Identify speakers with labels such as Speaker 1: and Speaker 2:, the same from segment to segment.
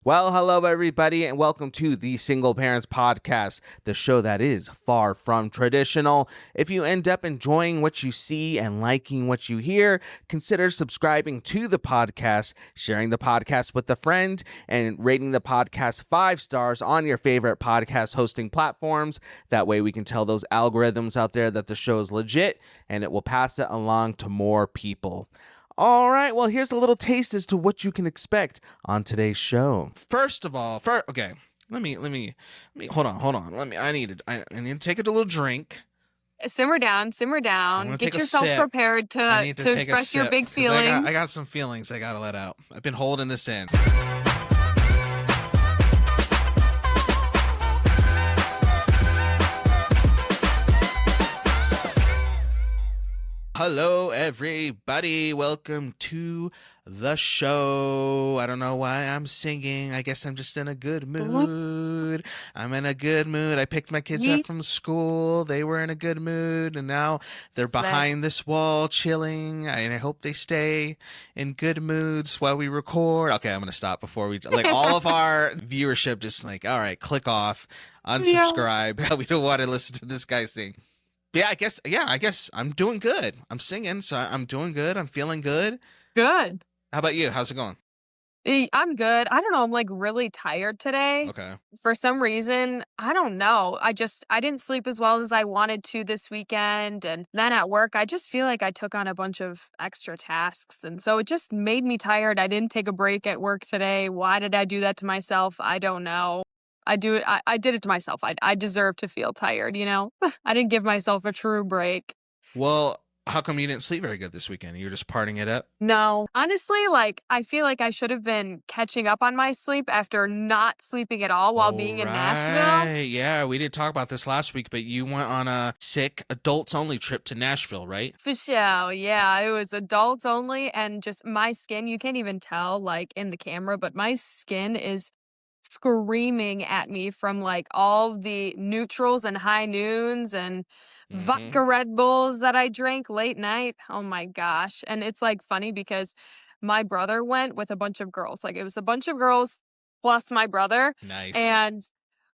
Speaker 1: Well, hello, everybody, and welcome to the Single Parents Podcast, the show that is far from traditional. If you end up enjoying what you see and liking what you hear, consider subscribing to the podcast, sharing the podcast with a friend, and rating the podcast 5 stars on your favorite podcast hosting platforms. That way we can tell those algorithms out there that the show is legit, and it will pass it along to more people. All right, well, here's a little taste as to what you can expect on today's show. First of all, okay, let me hold on. I need to take a little drink.
Speaker 2: Simmer down. Get yourself prepared to express your big feelings.
Speaker 1: I got some feelings I gotta let out. I've been holding this in. Hello, everybody. Welcome to the show. I don't know why I'm singing. I guess I'm just in a good mood. I'm in a good mood. I picked my kids up from school. They were in a good mood, and now they're behind this wall chilling. And I hope they stay in good moods while we record. Okay, I'm going to stop before we... all of our viewership just all right, click off, unsubscribe. Yeah. We don't want to listen to this guy sing. I guess I'm doing good. I'm singing, so I'm doing good. I'm feeling good.
Speaker 2: Good.
Speaker 1: How about you? How's it going?
Speaker 2: I'm good. I don't know. I'm really tired today.
Speaker 1: Okay.
Speaker 2: For some reason, I don't know. I didn't sleep as well as I wanted to this weekend. And then at work, I just feel like I took on a bunch of extra tasks. And so it just made me tired. I didn't take a break at work today. Why did I do that to myself? I don't know. I did it to myself. I deserve to feel tired, you know? I didn't give myself a true break.
Speaker 1: Well, how come you didn't sleep very good this weekend? You were just partying it up?
Speaker 2: No. Honestly, I feel like I should have been catching up on my sleep after not sleeping at all while being in Nashville.
Speaker 1: Yeah, we did talk about this last week, but you went on a sick adults-only trip to Nashville, right?
Speaker 2: For sure, yeah. It was adults only, and just my skin, you can't even tell, in the camera, but my skin is screaming at me from all the neutrals and high noons and vodka Red Bulls that I drank late night. Oh my gosh. And it's funny because my brother went with a bunch of girls. It was a bunch of girls plus my brother.
Speaker 1: Nice.
Speaker 2: And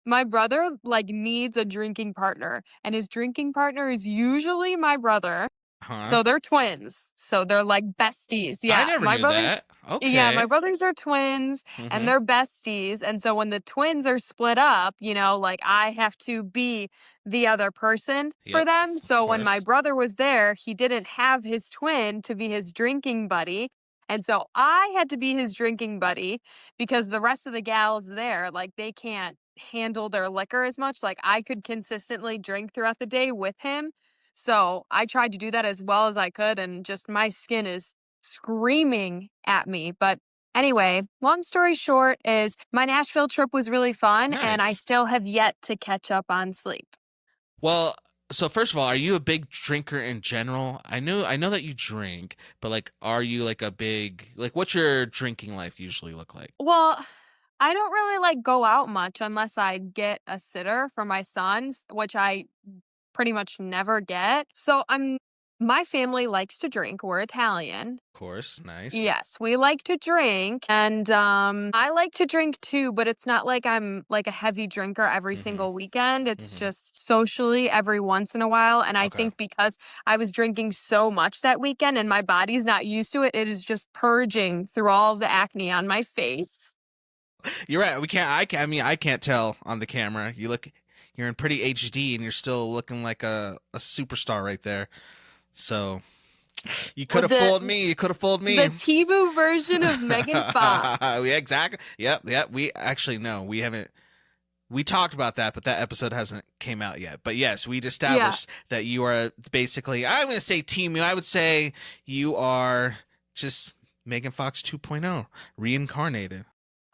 Speaker 2: my brother needs a drinking partner, and his drinking partner is usually my brother.
Speaker 1: Huh?
Speaker 2: So they're twins. So they're besties. Yeah.
Speaker 1: I never knew that. Okay.
Speaker 2: Yeah, my brothers are twins and they're besties. And so when the twins are split up, I have to be the other person for them. So when my brother was there, he didn't have his twin to be his drinking buddy. And so I had to be his drinking buddy because the rest of the gals there, they can't handle their liquor as much. I could consistently drink throughout the day with him. So I tried to do that as well as I could, and just my skin is screaming at me. But anyway, long story short is my Nashville trip was really fun, and I still have yet to catch up on sleep.
Speaker 1: Well, so first of all, are you a big drinker in general? I know that you drink, but are you a big, what's your drinking life usually look like?
Speaker 2: Well, I don't really go out much unless I get a sitter for my sons, which I pretty much never get. So my family likes to drink. We're Italian.
Speaker 1: Of course, nice.
Speaker 2: Yes, we like to drink, and I like to drink too, but it's not like I'm a heavy drinker every single weekend. It's just socially every once in a while. And I think because I was drinking so much that weekend and my body's not used to it, it is just purging through all of the acne on my face.
Speaker 1: You're right. I can't tell on the camera. You're in pretty HD and you're still looking like a superstar right there. So you could have fooled me. The
Speaker 2: Tebow version of Megan Fox.
Speaker 1: Yeah, exactly. Yep. We actually, no, we haven't. We talked about that, but that episode hasn't came out yet. But yes, we'd established that you are basically, I'm going to say Team You. I would say you are just Megan Fox 2.0 reincarnated.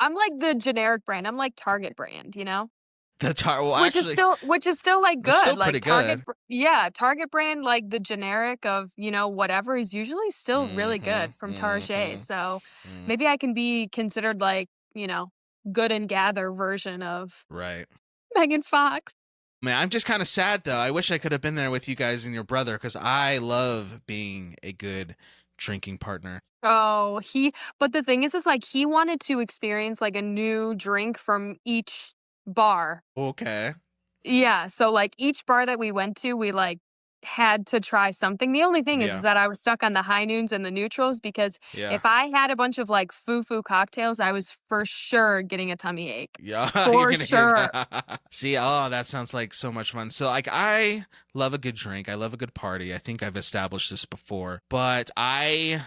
Speaker 2: I'm the generic brand. I'm Target brand, you know?
Speaker 1: Which is still
Speaker 2: good.
Speaker 1: Still pretty
Speaker 2: Target,
Speaker 1: good.
Speaker 2: Target brand, the generic of, whatever is usually still really good from Target. So maybe I can be considered Good and Gather version of Megan Fox.
Speaker 1: Man, I'm just kind of sad though. I wish I could have been there with you guys and your brother because I love being a good drinking partner.
Speaker 2: Oh, but the thing is like he wanted to experience like a new drink from each bar.
Speaker 1: Okay.
Speaker 2: Yeah, so, like, each bar that we went to, we, like, had to try something. The only thing is
Speaker 1: Yeah.
Speaker 2: that I was stuck on the high noons and the neutrals because
Speaker 1: Yeah.
Speaker 2: if I had a bunch of, like, foo-foo cocktails, I was for sure getting a tummy ache.
Speaker 1: Yeah, you're
Speaker 2: For
Speaker 1: gonna hear
Speaker 2: sure.
Speaker 1: that. See, oh, that sounds like so much fun. So, like, I love a good drink. I love a good party. I think I've established this before, but I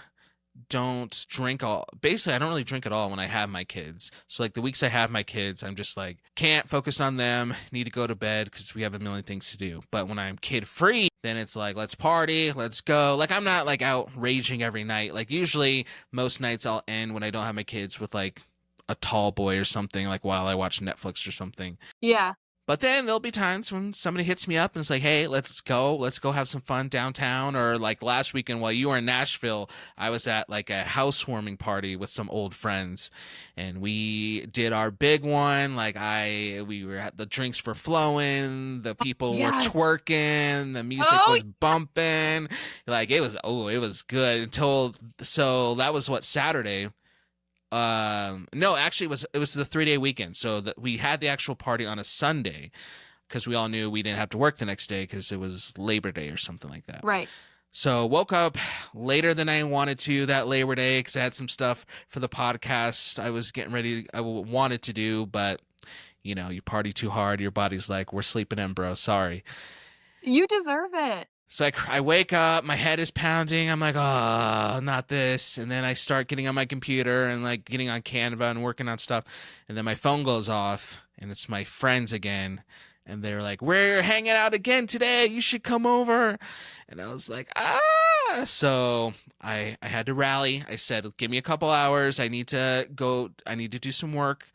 Speaker 1: don't drink all basically I don't really drink at all when I have my kids. So like the weeks I have my kids, I'm just like can't focus on them, need to go to bed because we have a million things to do. But when I'm kid free, then it's like let's party, let's go. Like I'm not like out raging every night. Like usually most nights I'll end when I don't have my kids with like a tall boy or something, like while I watch Netflix or something.
Speaker 2: Yeah.
Speaker 1: But then there'll be times when somebody hits me up and it's like, hey, let's go have some fun downtown. Or like last weekend while you were in Nashville, I was at like a housewarming party with some old friends and we did our big one. Like we were at the drinks were flowing, the people were
Speaker 2: Yes.
Speaker 1: twerking, the music
Speaker 2: Oh,
Speaker 1: was bumping. Like it was good so that was what, Saturday. No, actually it was the 3-day weekend. So that we had the actual party on a Sunday because we all knew we didn't have to work the next day because it was Labor Day or something like that.
Speaker 2: right.
Speaker 1: So woke up later than I wanted to that Labor Day because I had some stuff for the podcast I was getting ready. I wanted to do, but you know, you party too hard, your body's like, we're sleeping in, bro. Sorry.
Speaker 2: You deserve it.
Speaker 1: So I wake up, my head is pounding. I'm like, oh, not this. And then I start getting on my computer and like getting on Canva and working on stuff. And then my phone goes off and it's my friends again. And they're like, we're hanging out again today. You should come over. And I was like, ah. So I had to rally. I said, give me a couple hours. I need to go. I need to do some work.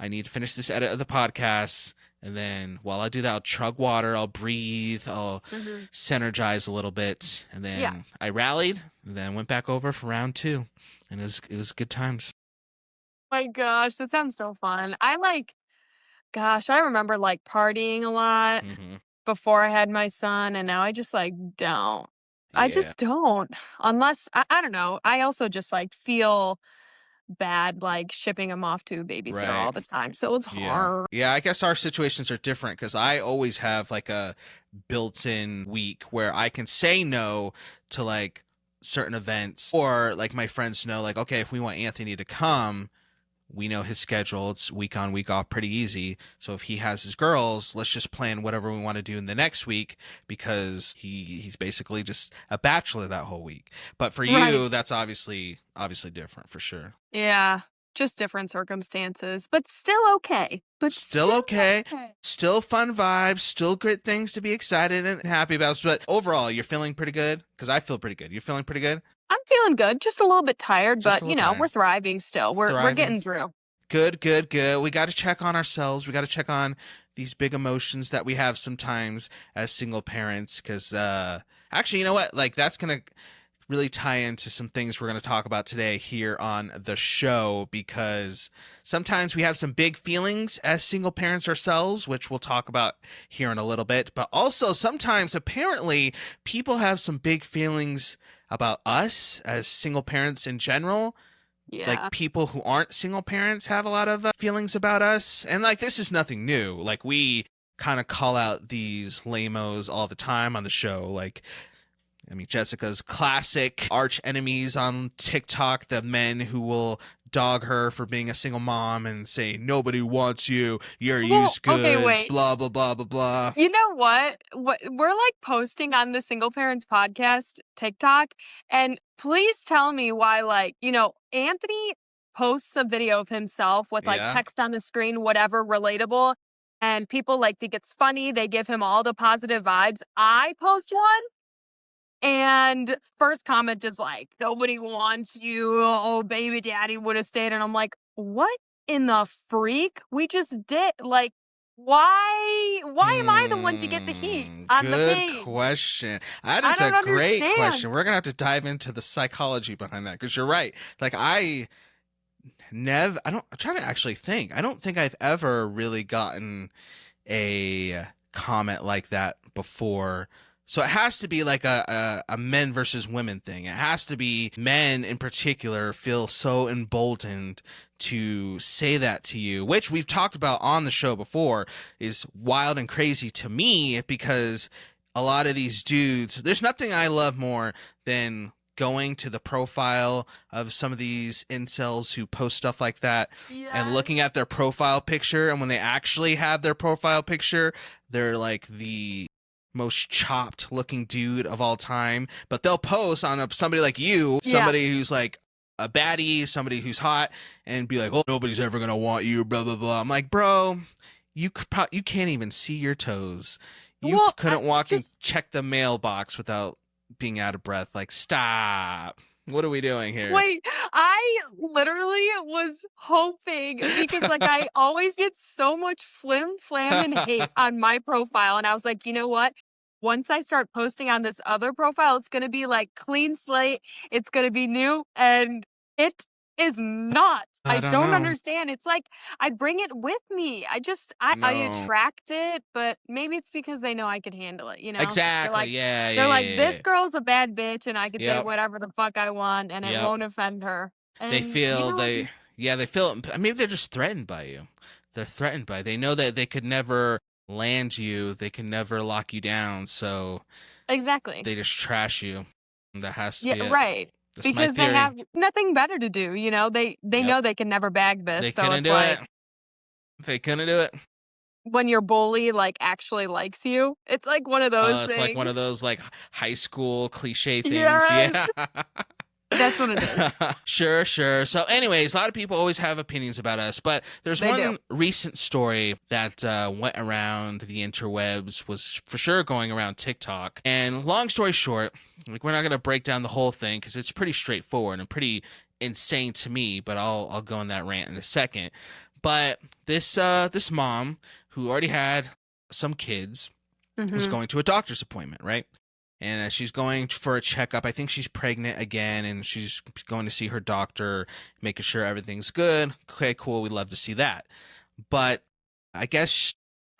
Speaker 1: I need to finish this edit of the podcast. And then while I do that, I'll chug water, I'll breathe, I'll synergize a little bit. And then I rallied, and then went back over for round 2. And it was good times.
Speaker 2: My gosh, that sounds so fun. I remember like partying a lot before I had my son, and now I just like don't. I
Speaker 1: Yeah.
Speaker 2: just don't. Unless I don't know. I also just like feel bad like shipping him off to a babysitter all the time. So it's hard.
Speaker 1: Yeah, I guess our situations are different because I always have like a built-in week where I can say no to like certain events, or like my friends know like, okay, if we want Anthony to come, we know his schedule. It's week on, week off, pretty easy. So if he has his girls, let's just plan whatever we want to do in the next week because he's basically just a bachelor that whole week. But for you, that's obviously different for sure.
Speaker 2: Yeah, just different circumstances, but still okay.
Speaker 1: Still okay. Still fun vibes. Still good things to be excited and happy about. But overall, you're feeling pretty good? Because I feel pretty good. You're feeling pretty good?
Speaker 2: I'm feeling good, just a little bit tired,
Speaker 1: Just
Speaker 2: but
Speaker 1: a little
Speaker 2: we're thriving still. We're getting through.
Speaker 1: Good. We got to check on ourselves. We got to check on these big emotions that we have sometimes as single parents. Because actually, you know what? Like that's gonna really tie into some things we're going to talk about today here on the show, because sometimes we have some big feelings as single parents ourselves, which we'll talk about here in a little bit. But also sometimes apparently people have some big feelings about us as single parents in general.
Speaker 2: Yeah.
Speaker 1: Like people who aren't single parents have a lot of feelings about us. And like, this is nothing new. Like we kind of call out these lamos all the time on the show. Like, I mean, Jessica's classic arch enemies on TikTok, the men who will dog her for being a single mom and say, nobody wants you, you're used goods, blah, blah, blah, blah, blah.
Speaker 2: You know what? We're like posting on the Single Parents Podcast TikTok, and please tell me why, like, Anthony posts a video of himself with like text on the screen, whatever, relatable, and people like think it's funny. They give him all the positive vibes. I post one, and first comment is like, nobody wants you. Oh, baby daddy would have stayed. And I'm like, what in the freak? We just did. Like, why am I the one to get the heat on the page?
Speaker 1: Good question. That is a great question. We're going to have to dive into the psychology behind that, because you're right. Like, I'm trying to actually think. I don't think I've ever really gotten a comment like that before So it has to be like a men versus women thing. It has to be men in particular feel so emboldened to say that to you, which we've talked about on the show before, is wild and crazy to me because a lot of these dudes, there's nothing I love more than going to the profile of some of these incels who post stuff like that and looking at their profile picture. And when they actually have their profile picture, they're like the most chopped looking dude of all time, but they'll post on somebody like you, somebody who's like a baddie, somebody who's hot, and be like, oh, nobody's ever gonna want you, blah blah blah. I'm like, bro, you can't even see your toes. You couldn't walk and check the mailbox without being out of breath. Like, stop. What are we doing here?
Speaker 2: Wait, I literally was hoping, because like I always get so much flim flam and hate on my profile, and I was like, you know what? Once I start posting on this other profile, it's gonna be like clean slate. It's gonna be new, and it is not. I don't understand. It's like I bring it with me. I attract it, but maybe it's because they know I can handle it, you know?
Speaker 1: Exactly.
Speaker 2: They're like, this girl's a bad bitch, and I can say whatever the fuck I want, and it won't offend her. And,
Speaker 1: they feel they feel. Maybe they're just threatened by you. They're threatened by. They know that they could never land you. They can never lock you down. So
Speaker 2: exactly,
Speaker 1: they just trash you. That has to be it.
Speaker 2: Right. That's because they have nothing better to do. You know, they know they can never bag this.
Speaker 1: They
Speaker 2: so
Speaker 1: couldn't do it. They couldn't do it.
Speaker 2: When your bully like actually likes you, it's like one of those things.
Speaker 1: It's like one of those like high school cliche things.
Speaker 2: Yes. Yeah. That's what it is.
Speaker 1: Sure. So anyways, a lot of people always have opinions about us, but there's one recent story that went around the interwebs, was for sure going around TikTok. And long story short, like, we're not going to break down the whole thing because it's pretty straightforward and pretty insane to me, but I'll go on that rant in a second. But this mom who already had some kids was going to a doctor's appointment, right? And she's going for a checkup. I think she's pregnant again, and she's going to see her doctor, making sure everything's good. Okay, cool. We'd love to see that. But I guess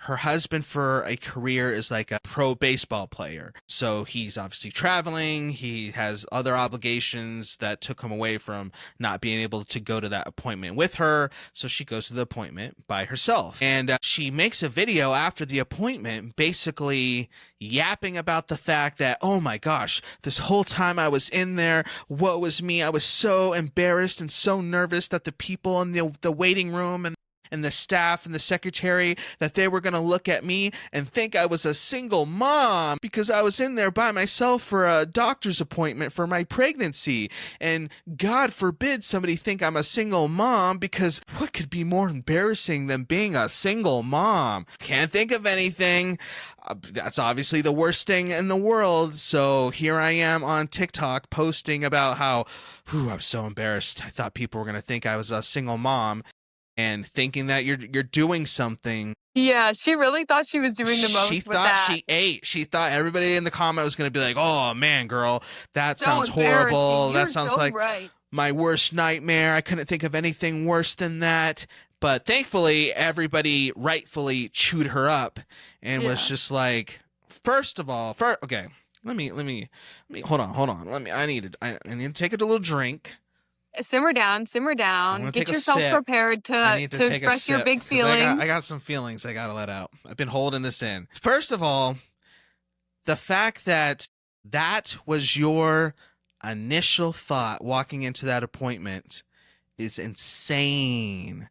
Speaker 1: her husband for a career is like a pro baseball player. So he's obviously traveling. He has other obligations that took him away from not being able to go to that appointment with her. So she goes to the appointment by herself. And she makes a video after the appointment basically yapping about the fact that, oh my gosh, this whole time I was in there, woe was me. I was so embarrassed and so nervous that the people in the waiting room and the staff and the secretary, that they were going to look at me and think I was a single mom because I was in there by myself for a doctor's appointment for my pregnancy. And God forbid somebody think I'm a single mom, because what could be more embarrassing than being a single mom? Can't think of anything. That's obviously the worst thing in the world. So here I am on TikTok posting about how, I was so embarrassed. I thought people were going to think I was a single mom. And thinking that you're doing something.
Speaker 2: Yeah, she really thought she was doing the most.
Speaker 1: She thought she ate. She thought everybody in the comment was going to be like, "Oh man, girl, that sounds horrible. That sounds like my worst nightmare. I couldn't think of anything worse than that." But thankfully, everybody rightfully chewed her up and was just like, first of all, okay, let me hold on. I need to take a little drink.
Speaker 2: Simmer down. Get yourself prepared to express your big feelings.
Speaker 1: I got some feelings I got to let out. I've been holding this in. First of all, the fact that was your initial thought walking into that appointment is insane.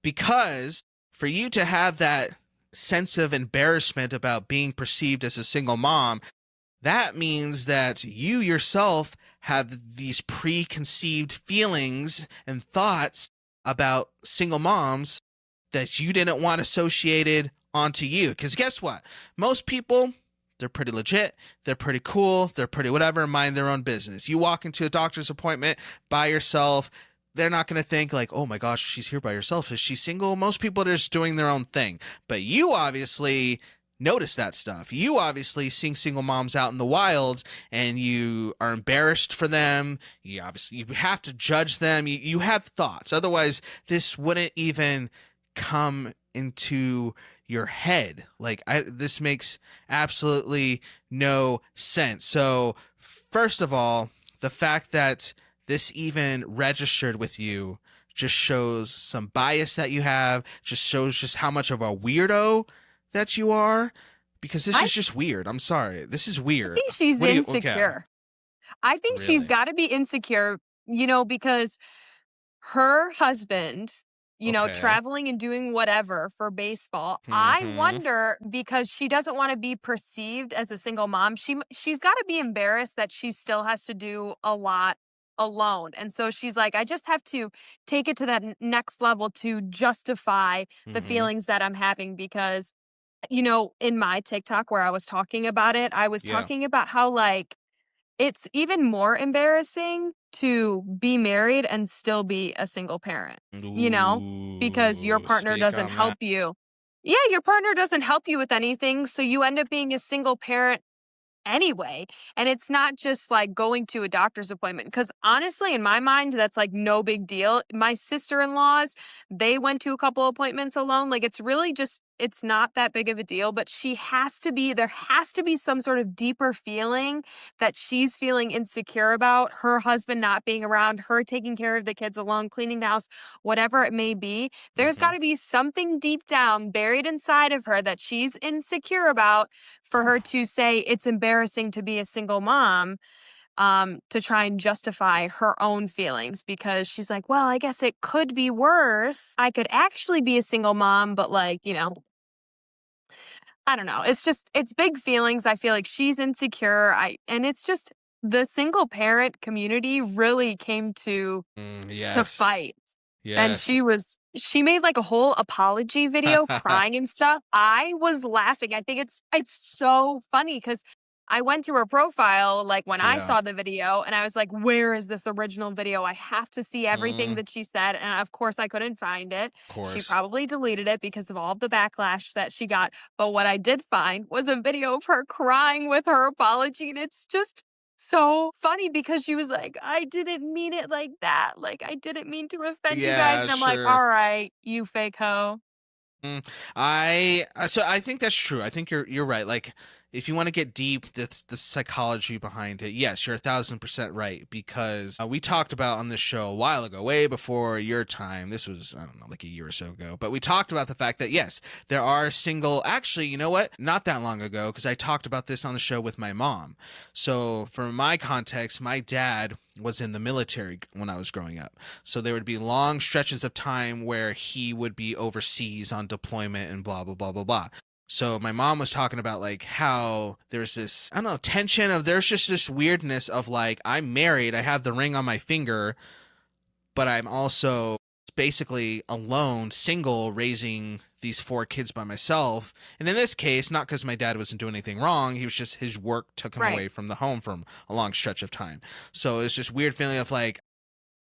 Speaker 1: Because for you to have that sense of embarrassment about being perceived as a single mom, that means that you yourself have these preconceived feelings and thoughts about single moms that you didn't want associated onto you. Because guess what? Most people, they're pretty legit. They're pretty cool. They're pretty whatever, mind their own business. You walk into a doctor's appointment by yourself, they're not going to think like, oh my gosh, she's here by herself. Is she single? Most people are just doing their own thing. But you obviously notice that stuff. You obviously seeing single moms out in the wild, and you are embarrassed for them. You have to judge them. You have thoughts. Otherwise, this wouldn't even come into your head? Like, this makes absolutely no sense. So, first of all, the fact that this even registered with you just shows some bias that you have, just shows just how much of a weirdo that you are, because this
Speaker 2: I
Speaker 1: is just weird. I'm sorry. This is weird.
Speaker 2: think she's
Speaker 1: What do you, okay.
Speaker 2: insecure. I think she's
Speaker 1: Really?
Speaker 2: got to be insecure, because her husband,
Speaker 1: Okay.
Speaker 2: traveling and doing whatever for baseball. I
Speaker 1: Mm-hmm.
Speaker 2: wonder, because she doesn't want to be perceived as a single mom. She's got to be embarrassed that she still has to do a lot alone. And so she's like, I just have to take it to that next level to justify the
Speaker 1: Mm-hmm.
Speaker 2: feelings that I'm having, because in my TikTok where I was talking about it, I was
Speaker 1: Yeah.
Speaker 2: talking about how, like, it's even more embarrassing to be married and still be a single parent, you know, because your
Speaker 1: Ooh,
Speaker 2: partner
Speaker 1: speak
Speaker 2: doesn't
Speaker 1: on that.
Speaker 2: help you. Yeah, your partner doesn't help you with anything. So you end up being a single parent anyway. And it's not just like going to a doctor's appointment. Because honestly, in my mind, that's like no big deal. My sister in laws, they went to a couple appointments alone. Like, it's really just, it's not that big of a deal. But there has to be some sort of deeper feeling that she's feeling insecure about her husband not being around, her taking care of the kids alone, cleaning the house, whatever it may be. There's
Speaker 1: Mm-hmm.
Speaker 2: got to be something deep down buried inside of her that she's insecure about, for her to say it's embarrassing to be a single mom, to try and justify her own feelings, because she's like, well, I guess it could be worse. I could actually be a single mom, but, like, I don't know. It's big feelings. I feel like she's insecure. And it's just the single parent community really came to
Speaker 1: Yes.
Speaker 2: fight. And
Speaker 1: Yes.
Speaker 2: she made like a whole apology video crying and stuff. I was laughing. I think it's so funny, because I went to her profile like when I
Speaker 1: Yeah.
Speaker 2: saw the video, and I was like, where is this original video? I have to see everything
Speaker 1: Mm,
Speaker 2: that she said. And of course I couldn't find it.
Speaker 1: of
Speaker 2: She
Speaker 1: course.
Speaker 2: probably deleted it because of all of the backlash that she got. But what I did find was a video of her crying with her apology. And it's just so funny, because she was like, I didn't mean it like that. Like, I didn't mean to offend you guys.
Speaker 1: Yeah,
Speaker 2: And I'm like,
Speaker 1: sure.
Speaker 2: all right, you fake hoe.
Speaker 1: Mm, so I think that's true. I think you're right. Like, if you want to get deep, that's the psychology behind it. Yes, you're 1,000% right, because we talked about on this show a while ago, way before your time. This was, I don't know, like a year or so ago. But we talked about the fact that yes, there are single. Actually, you know what? Not that long ago, because I talked about this on the show with my mom. So for my context, my dad was in the military when I was growing up. So there would be long stretches of time where he would be overseas on deployment and blah, blah, blah, blah, blah. So my mom was talking about like how there's this, I don't know, tension of, there's just this weirdness of like, I'm married, I have the ring on my finger, but I'm also basically alone, single, raising these 4 kids by myself. And in this case, not because my dad wasn't doing anything wrong, he was just, his work took him
Speaker 2: Right.
Speaker 1: away from the home for a long stretch of time. So it's just weird feeling of like,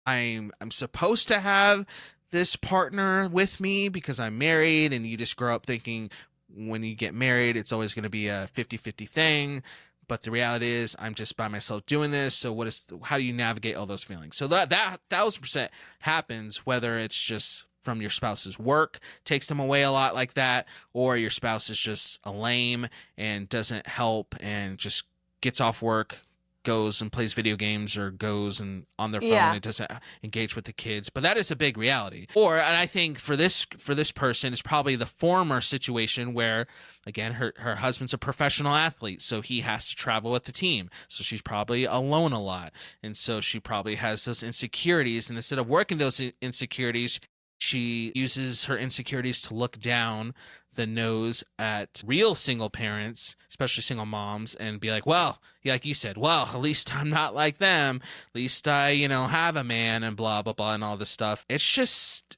Speaker 1: I'm supposed to have this partner with me because I'm married, and you just grow up thinking when you get married it's always going to be a 50-50 thing, but the reality is I'm just by myself doing this. So how do you navigate all those feelings? So that 1,000% happens, whether it's just from your spouse's work takes them away a lot like that, or your spouse is just a lame and doesn't help and just gets off work, goes and plays video games, or goes and on their phone
Speaker 2: Yeah.
Speaker 1: and doesn't engage with the kids. But that is a big reality. And I think for this person, it's probably the former situation where, again, her husband's a professional athlete, so he has to travel with the team, so she's probably alone a lot, and so she probably has those insecurities, and instead of working those insecurities, she uses her insecurities to look down the nose at real single parents, especially single moms, and be like, well, yeah, like you said, well, at least I'm not like them. At least I, have a man, and blah, blah, blah, and all this stuff. It's just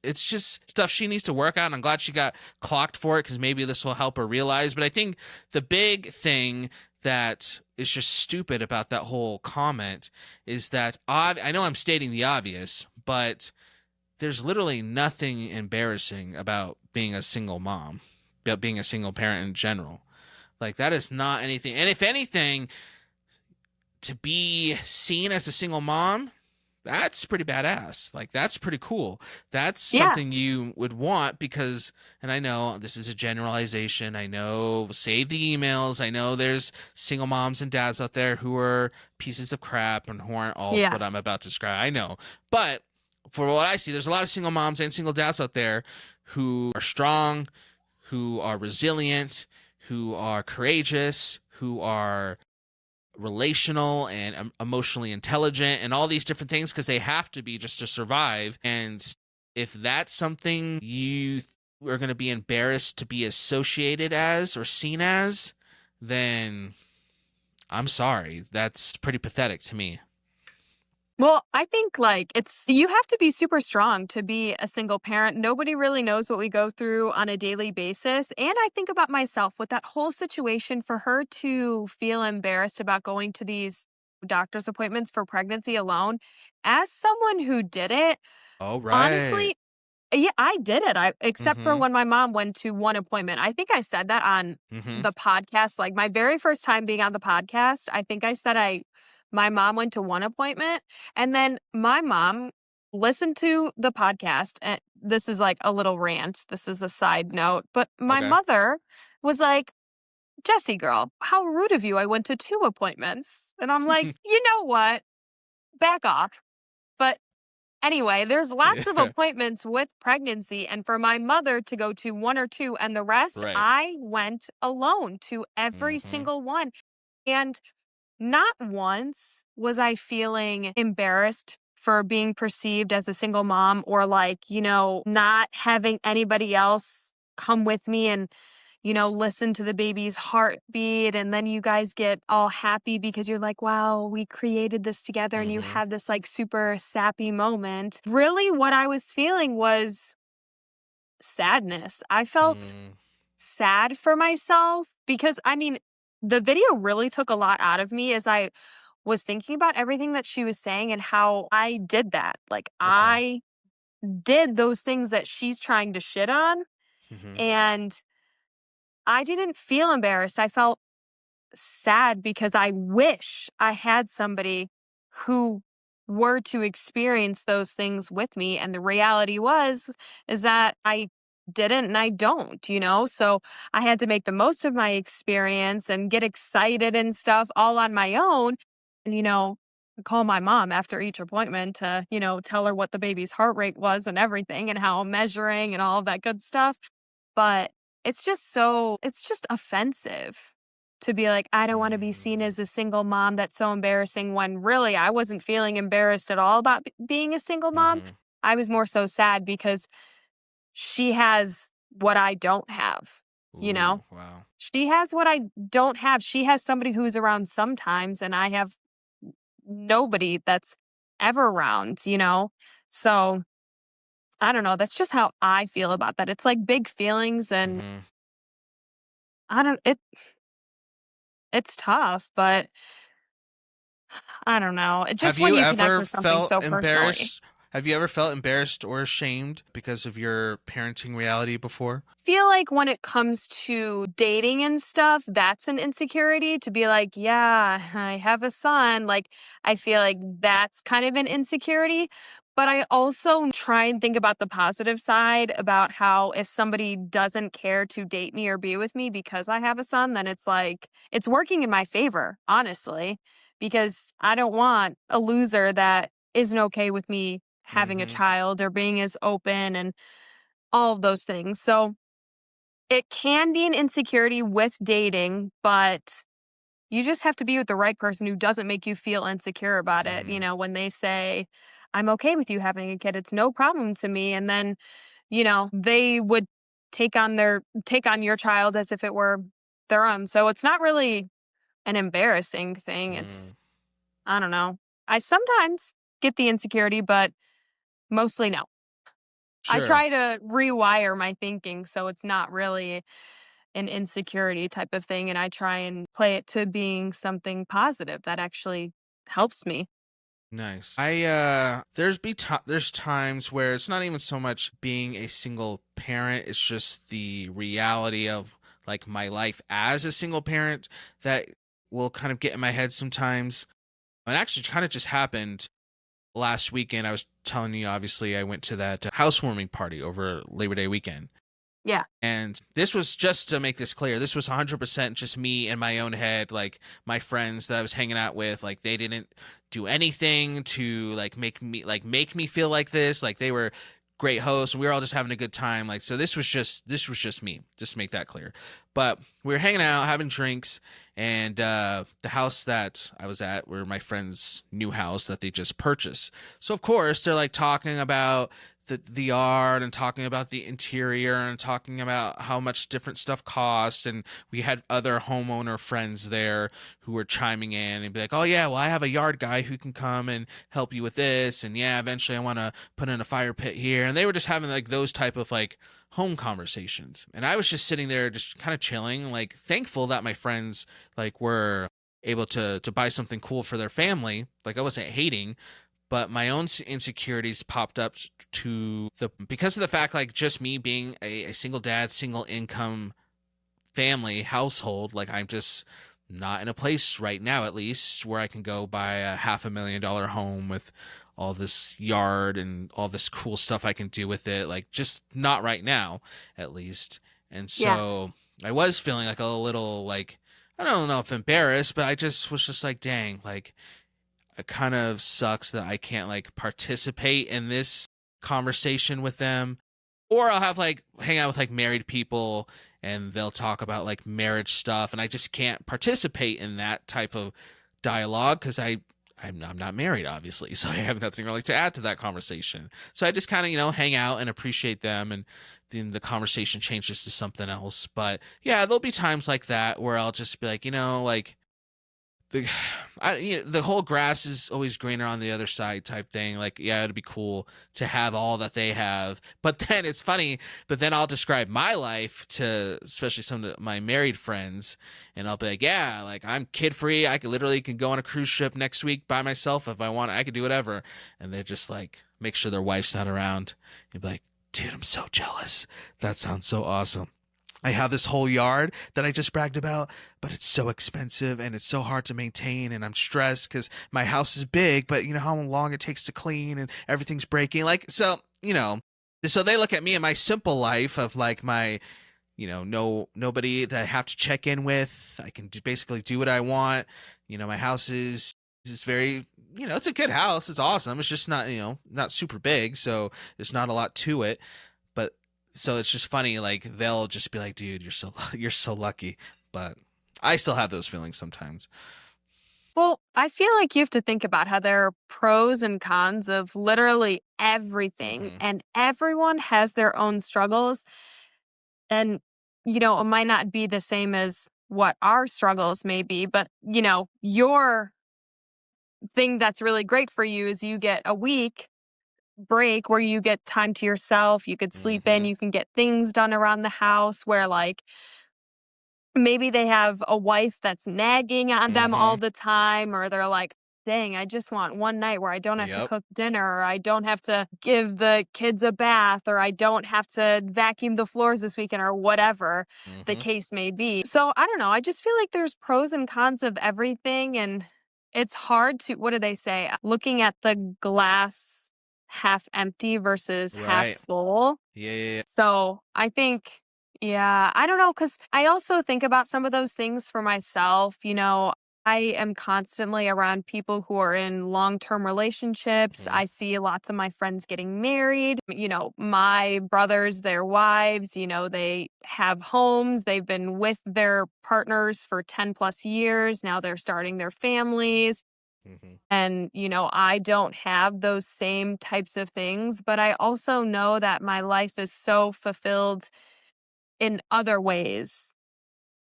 Speaker 1: stuff she needs to work on. I'm glad she got clocked for it, because maybe this will help her realize. But I think the big thing that is just stupid about that whole comment is that I know I'm stating the obvious, but there's literally nothing embarrassing about being a single mom, about being a single parent in general. Like, that is not anything. And if anything, to be seen as a single mom That's pretty badass. Like, that's pretty cool. That's
Speaker 2: Yeah.
Speaker 1: something you would want because, and I know this is a generalization. I know, save the emails. I know there's single moms and dads out there who are pieces of crap and who aren't all
Speaker 2: Yeah.
Speaker 1: what I'm about to describe. I know. But for what I see, there's a lot of single moms and single dads out there who are strong, who are resilient, who are courageous, who are relational and emotionally intelligent and all these different things because they have to be just to survive. And if that's something you are going to be embarrassed to be associated as or seen as, then I'm sorry. That's pretty pathetic to me.
Speaker 2: Well, I think like you have to be super strong to be a single parent. Nobody really knows what we go through on a daily basis. And I think about myself with that whole situation for her to feel embarrassed about going to these doctor's appointments for pregnancy alone. As someone who did it,
Speaker 1: All right.
Speaker 2: honestly, yeah, I did it. I except for
Speaker 1: Mm-hmm.
Speaker 2: when my mom went to one appointment. I think I said that on
Speaker 1: Mm-hmm.
Speaker 2: the podcast, like my very first time being on the podcast. I think I said my mom went to one appointment and then my mom listened to the podcast and this is like a little rant. This is a side note, but my
Speaker 1: Okay.
Speaker 2: mother was like, "Jessie girl, how rude of you. I went to two appointments." And I'm like, "You know what? Back off." But anyway, there's lots of
Speaker 1: Yeah.
Speaker 2: appointments with pregnancy, and for my mother to go to one or two and the rest,
Speaker 1: Right.
Speaker 2: I went alone to every
Speaker 1: Mm-hmm.
Speaker 2: single one. And not once was I feeling embarrassed for being perceived as a single mom or like, not having anybody else come with me and listen to the baby's heartbeat. And then you guys get all happy because you're like, wow, we created this together and you
Speaker 1: Mm-hmm.
Speaker 2: have this like super sappy moment. Really, what I was feeling was sadness. I felt
Speaker 1: Mm-hmm.
Speaker 2: sad for myself because I mean, the video really took a lot out of me as I was thinking about everything that she was saying and how I did that. Like,
Speaker 1: Okay.
Speaker 2: I did those things that she's trying to shit on.
Speaker 1: Mm-hmm.
Speaker 2: And I didn't feel embarrassed. I felt sad because I wish I had somebody who were to experience those things with me. And the reality is that I didn't and I don't. So I had to make the most of my experience and get excited and stuff all on my own. And, call my mom after each appointment to, tell her what the baby's heart rate was and everything and how I'm measuring and all of that good stuff. But it's just offensive to be like, I don't want to be seen as a single mom. That's so embarrassing when really I wasn't feeling embarrassed at all about being a single mom.
Speaker 1: Mm-hmm.
Speaker 2: I was more so sad because she has what I don't have, you know?
Speaker 1: Ooh, wow.
Speaker 2: She has what I don't have. She has somebody who's around sometimes, and I have nobody that's ever around? So I don't know. That's just how I feel about that. It's like big feelings, and
Speaker 1: Mm-hmm.
Speaker 2: I don't, it's tough, but I don't know.
Speaker 1: Have
Speaker 2: Just when
Speaker 1: you
Speaker 2: you connect
Speaker 1: ever
Speaker 2: with something
Speaker 1: felt
Speaker 2: so personally.
Speaker 1: embarrassed? Have you ever felt embarrassed or ashamed because of your parenting reality before?
Speaker 2: Feel like when it comes to dating and stuff, that's an insecurity to be like, yeah, I have a son. Like, I feel like that's kind of an insecurity. But I also try and think about the positive side about how if somebody doesn't care to date me or be with me because I have a son, then it's like, it's working in my favor, honestly, because I don't want a loser that isn't okay with me having a
Speaker 1: Mm-hmm.
Speaker 2: child or being as open and all of those things. So, it can be an insecurity with dating, but you just have to be with the right person who doesn't make you feel insecure about it.
Speaker 1: Mm-hmm.
Speaker 2: When they say, I'm okay with you having a kid, it's no problem to me. And then, they would take on your child as if it were their own. So it's not really an embarrassing thing.
Speaker 1: Mm.
Speaker 2: I don't know. I sometimes get the insecurity, but mostly no. I
Speaker 1: Sure.
Speaker 2: try to rewire my thinking so it's not really an insecurity type of thing, and I try and play it to being something positive that actually helps me.
Speaker 1: Nice. There's times where it's not even so much being a single parent, it's just the reality of like my life as a single parent that will kind of get in my head sometimes. It actually kind of just happened. last weekend, I was telling you, obviously, I went to that housewarming party over Labor Day weekend.
Speaker 2: Yeah.
Speaker 1: And this was, just to make this clear, this was 100% just me in my own head. Like, my friends that I was hanging out with, like, they didn't do anything to like make me feel like this. Like, they were great hosts. We were all just having a good time. Like, so this was just me, just to make that clear. But we were hanging out, having drinks, and the house that I was at were my friend's new house that they just purchased. So of course they're like talking about the yard and talking about the interior and talking about how much different stuff costs. And we had other homeowner friends there who were chiming in and be like, oh yeah, well, I have a yard guy who can come and help you with this, and yeah, eventually I want to put in a fire pit here. And they were just having like those type of like home conversations, and I was just sitting there just kind of chilling, like thankful that my friends like were able to buy something cool for their family. Like, I wasn't hating, but my own insecurities popped up to the because of the fact, like, just me being a single dad, single income family household. Like, I'm just not in a place right now, at least, where I can go buy a $500,000 home with all this yard and all this cool stuff I can do with it. Like, just not right now, at least. And
Speaker 2: Yeah.
Speaker 1: so I was feeling like a little, like, I don't know if embarrassed, but I just was just like, dang, like, it kind of sucks that I can't like participate in this conversation with them. Or I'll have like hang out with like married people and they'll talk about like marriage stuff, and I just can't participate in that type of dialogue because I'm not married, obviously, so I have nothing really to add to that conversation. So I just kind of, hang out and appreciate them, and then the conversation changes to something else. But yeah, there'll be times like that where I'll just be like, like the the whole grass is always greener on the other side type thing. Like, yeah, it'd be cool to have all that they have. But then it's funny, but then I'll describe my life to especially some of my married friends, and I'll be like, yeah, like, I'm kid free. I could literally can go on a cruise ship next week by myself if I want. I could do whatever. And they're just like, make sure their wife's not around. You'd be like, dude, I'm so jealous. That sounds so awesome. I have this whole yard that I just bragged about, but it's so expensive and it's so hard to maintain, and I'm stressed because my house is big, but you know how long it takes to clean and everything's breaking. Like, so, so they look at me in my simple life of like my, nobody that I have to check in with. I can basically do what I want. My house is very, it's a good house. It's awesome. It's just not, not super big, so there's not a lot to it. But so it's just funny, like, they'll just be like, dude, you're so lucky. But I still have those feelings sometimes.
Speaker 2: Well, I feel like you have to think about how there are pros and cons of literally everything,
Speaker 1: Hmm.
Speaker 2: and everyone has their own struggles. And, it might not be the same as what our struggles may be, but, your thing that's really great for you is you get a week break where you get time to yourself, you could sleep in,
Speaker 1: Hmm.
Speaker 2: you can get things done around the house where, like, maybe they have a wife that's nagging on them all
Speaker 1: Hmm.
Speaker 2: the time, or they're like, dang, I just want one night where I don't have to
Speaker 1: Yep.
Speaker 2: cook dinner, or I don't have to give the kids a bath, or I don't have to vacuum the floors this weekend, or whatever the
Speaker 1: Hmm.
Speaker 2: case may be. So I don't know. I just feel like there's pros and cons of everything. And it's hard to, what do they say? Looking at the glass half empty versus half
Speaker 1: Right.
Speaker 2: full.
Speaker 1: Yeah, yeah, yeah.
Speaker 2: So I think, yeah, I don't know, because I also think about some of those things for myself. I am constantly around people who are in long term relationships.
Speaker 1: Hmm.
Speaker 2: I see lots of my friends getting married. My brothers, their wives, they have homes. They've been with their partners for 10 plus years. Now they're starting their families.
Speaker 1: Hmm.
Speaker 2: And, I don't have those same types of things, but I also know that my life is so fulfilled in other ways.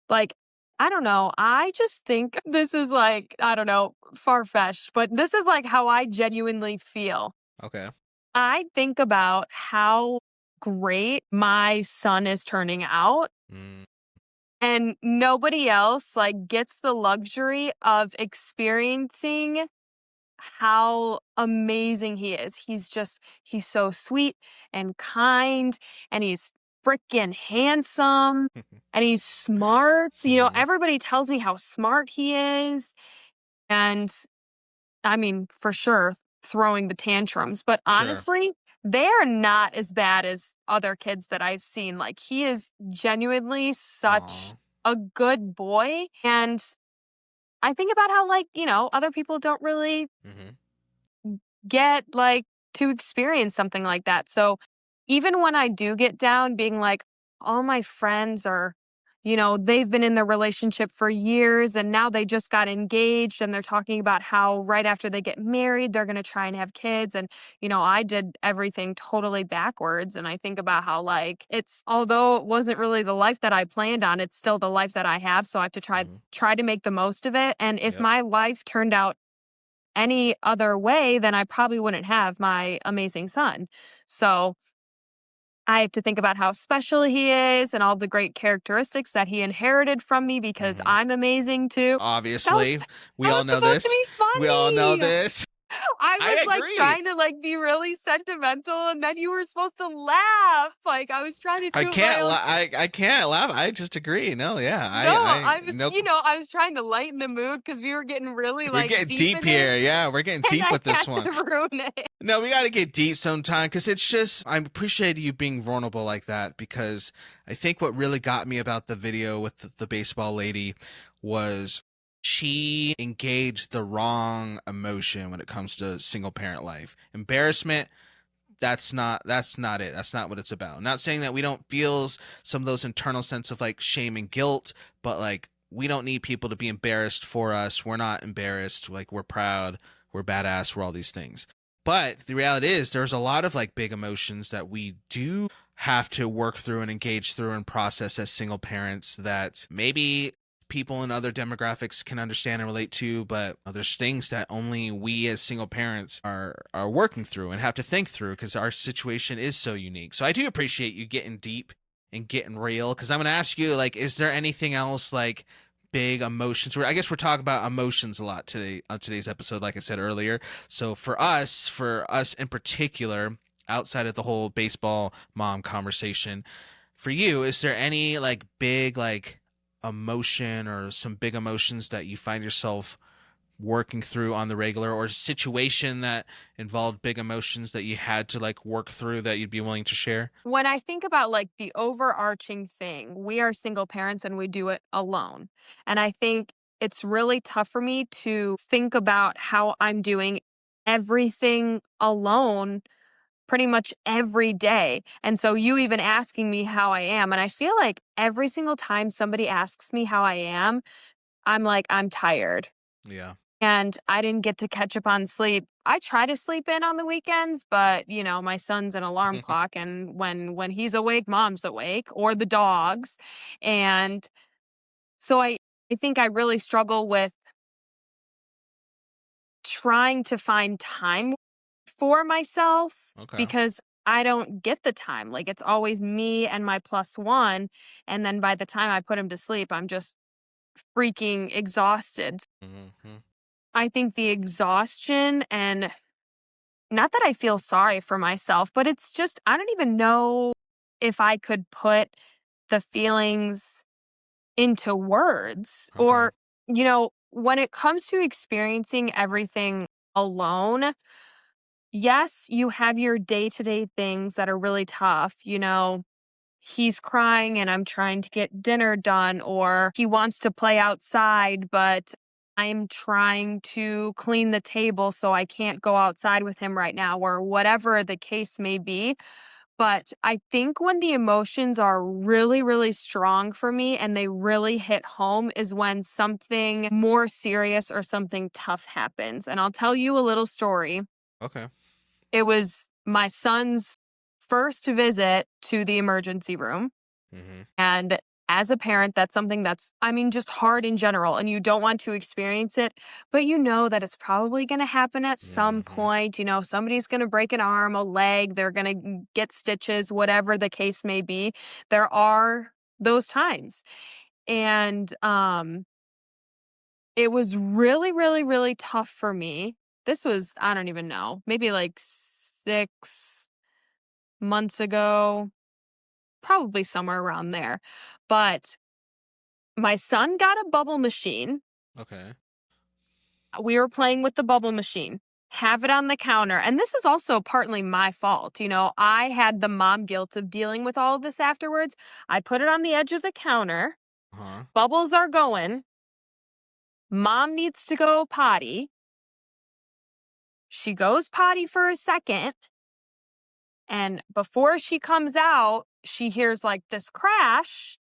Speaker 2: Like, I don't know. I just think this is like, I don't know, far fetched, but this is like how I genuinely feel.
Speaker 1: Okay.
Speaker 2: I think about how great my son is turning out,
Speaker 1: Mm.
Speaker 2: and nobody else like gets the luxury of experiencing how amazing he is. He's so sweet and kind, and he's freaking handsome, and he's smart.
Speaker 1: Hmm.
Speaker 2: Everybody tells me how smart he is. And I mean, for sure, throwing the tantrums. But
Speaker 1: Sure.
Speaker 2: honestly, they are not as bad as other kids that I've seen. Like, he is genuinely such
Speaker 1: Aw.
Speaker 2: a good boy. And I think about how, like, other people don't really
Speaker 1: Mhm.
Speaker 2: get like to experience something like that. So even when I do get down, being like, all my friends are, they've been in their relationship for years and now they just got engaged and they're talking about how right after they get married, they're going to try and have kids. And, I did everything totally backwards. And I think about how, like, although it wasn't really the life that I planned on, it's still the life that I have. So I have to
Speaker 1: Mhm.
Speaker 2: try to make the most of it. And if
Speaker 1: Yep.
Speaker 2: my life turned out any other way, then I probably wouldn't have my amazing son. So I have to think about how special he is and all the great characteristics that he inherited from me because
Speaker 1: Mhm.
Speaker 2: I'm amazing too. That was
Speaker 1: Obviously, we
Speaker 2: that
Speaker 1: all
Speaker 2: was
Speaker 1: know
Speaker 2: supposed to
Speaker 1: this.
Speaker 2: be
Speaker 1: We all know
Speaker 2: funny.
Speaker 1: this.
Speaker 2: I
Speaker 1: I
Speaker 2: was like
Speaker 1: agree.
Speaker 2: trying to like be really sentimental and then you were supposed to laugh. Like I was trying to do it my own.
Speaker 1: I can't laugh. I just agree. No, yeah.
Speaker 2: No,
Speaker 1: I
Speaker 2: I was,
Speaker 1: no.
Speaker 2: I was trying to lighten the mood because we were getting really
Speaker 1: We're
Speaker 2: like
Speaker 1: getting
Speaker 2: deep
Speaker 1: deep
Speaker 2: in it
Speaker 1: here. Yeah, we're getting
Speaker 2: and
Speaker 1: deep
Speaker 2: I
Speaker 1: with this
Speaker 2: had
Speaker 1: one.
Speaker 2: to ruin it.
Speaker 1: No, we got to get deep sometime because it's just, I appreciate you being vulnerable like that because I think what really got me about the video with the baseball lady was she engaged the wrong emotion when it comes to single parent life. Embarrassment, that's not it. That's not what it's about. I'm not saying that we don't feel some of those internal sense of like shame and guilt, but like we don't need people to be embarrassed for us. We're not embarrassed. Like we're proud, we're badass, we're all these things. But the reality is there's a lot of like big emotions that we do have to work through and engage through and process as single parents that maybe people in other demographics can understand and relate to, but there's things that only we as single parents are working through and have to think through because our situation is so unique. So I do appreciate you getting deep and getting real because I'm going to ask you, like, is there anything else like big emotions? I guess we're talking about emotions a lot today on today's episode, like I said earlier. So for us in particular, outside of the whole baseball mom conversation, for you, is there any like big like emotion or some big emotions that you find yourself working through on the regular, or a situation that involved big emotions that you had to like work through that you'd be willing to share?
Speaker 2: When I think about like the overarching thing, we are single parents and we do it alone. And I think it's really tough for me to think about how I'm doing everything alone pretty much every day. And so you even asking me how I am, and I feel like every single time somebody asks me how I am, I'm like, I'm tired
Speaker 1: Yeah.
Speaker 2: and I didn't get to catch up on sleep. I try to sleep in on the weekends, but my son's an alarm clock and when he's awake, mom's awake or the dogs. And so I think I really struggle with trying to find time for myself
Speaker 1: Okay.
Speaker 2: because I don't get the time. Like it's always me and my plus one. And then by the time I put him to sleep, I'm just freaking exhausted.
Speaker 1: Hmm.
Speaker 2: I think the exhaustion and not that I feel sorry for myself, but it's just, I don't even know if I could put the feelings into words
Speaker 1: Okay.
Speaker 2: or, when it comes to experiencing everything alone, yes, you have your day to day things that are really tough. He's crying and I'm trying to get dinner done, or he wants to play outside, but I'm trying to clean the table so I can't go outside with him right now, or whatever the case may be. But I think when the emotions are really, really strong for me and they really hit home is when something more serious or something tough happens. And I'll tell you a little story.
Speaker 1: Okay.
Speaker 2: It was my son's first visit to the emergency room.
Speaker 1: Hmm.
Speaker 2: And as a parent, that's something that's, I mean, just hard in general. And you don't want to experience it, but you know that it's probably going to happen at some
Speaker 1: Hmm.
Speaker 2: point. Somebody's going to break an arm, a leg, they're going to get stitches, whatever the case may be. There are those times. And it was really, really, really tough for me. This was, I don't even know, maybe like 6 months ago, probably somewhere around there. But my son got a bubble machine.
Speaker 1: Okay.
Speaker 2: We were playing with the bubble machine. have it on the counter. And this is also partly my fault. I had the mom guilt of dealing with all of this afterwards. I put it on the edge of the counter.
Speaker 1: Uh-huh.
Speaker 2: Bubbles are going. Mom needs to go potty. She goes potty for a second. And before she comes out, she hears like this crash.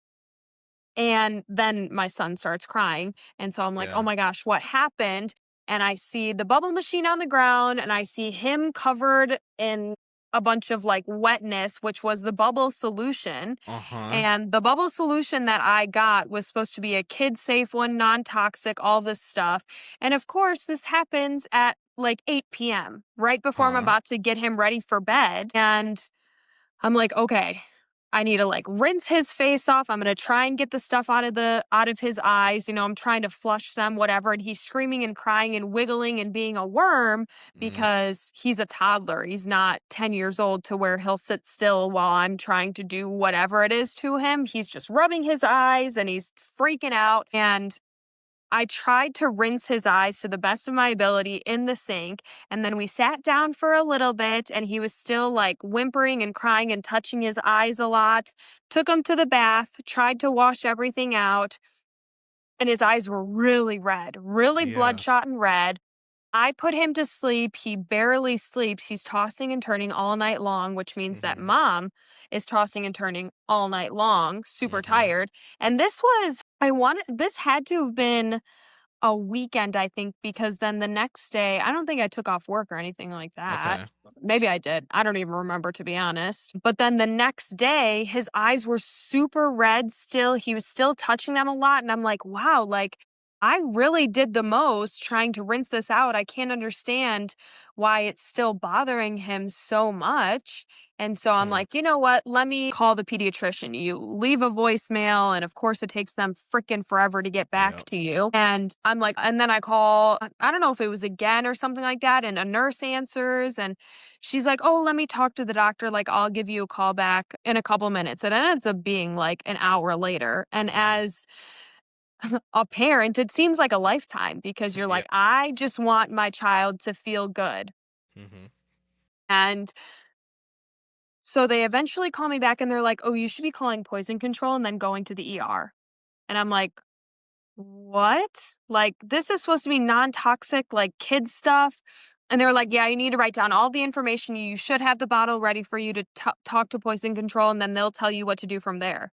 Speaker 2: And then my son starts crying. And so I'm like, oh
Speaker 1: Yeah.
Speaker 2: my gosh, what happened? And I see the bubble machine on the ground and I see him covered in a bunch of like wetness, which was the bubble solution.
Speaker 1: Uh-huh.
Speaker 2: And the bubble solution that I got was supposed to be a kid safe one, non toxic, all this stuff. And of course, this happens at like 8 p.m., right before I'm
Speaker 1: Huh.
Speaker 2: about to get him ready for bed. And I'm like, okay, I need to like rinse his face off. I'm going to try and get the stuff out of his eyes. I'm trying to flush them, whatever. And he's screaming and crying and wiggling and being a worm
Speaker 1: Mm.
Speaker 2: because he's a toddler. He's not 10 years old to where he'll sit still while I'm trying to do whatever it is to him. He's just rubbing his eyes and he's freaking out. And I tried to rinse his eyes to the best of my ability in the sink. And then we sat down for a little bit and he was still like whimpering and crying and touching his eyes a lot. Took him to the bath, tried to wash everything out. And his eyes were really red, really
Speaker 1: Yeah.
Speaker 2: bloodshot and red. I put him to sleep. He barely sleeps. He's tossing and turning all night long, which means that
Speaker 1: Mm-hmm.
Speaker 2: mom is tossing and turning all night long, super
Speaker 1: Mm-hmm.
Speaker 2: tired. And this had to have been a weekend, I think, because then the next day, I don't think I took off work or anything like that.
Speaker 1: Okay.
Speaker 2: Maybe I did. I don't even remember, to be honest. But then the next day, his eyes were super red still. He was still touching them a lot. And I'm like, wow, like I really did the most trying to rinse this out. I can't understand why it's still bothering him so much. And so I'm
Speaker 1: Hmm.
Speaker 2: like, you know what? Let me call the pediatrician. You leave a voicemail, and of course, it takes them freaking forever to get back
Speaker 1: Yep.
Speaker 2: to you. And I'm like, and then I call, I don't know if it was again or something like that. And a nurse answers, and she's like, oh, let me talk to the doctor. Like, I'll give you a call back in a couple minutes. And it ends up being like an hour later. And
Speaker 1: Mm-hmm.
Speaker 2: as a parent, it seems like a lifetime because you're
Speaker 1: Yeah.
Speaker 2: like, I just want my child to feel good.
Speaker 1: Mm-hmm.
Speaker 2: And so they eventually call me back and they're like, "Oh, you should be calling poison control and then going to the ER." And I'm like, "What? Like this is supposed to be non-toxic like kid stuff?" And they were like, "Yeah, you need to write down all the information. You should have the bottle ready for you to talk to poison control and then they'll tell you what to do from there."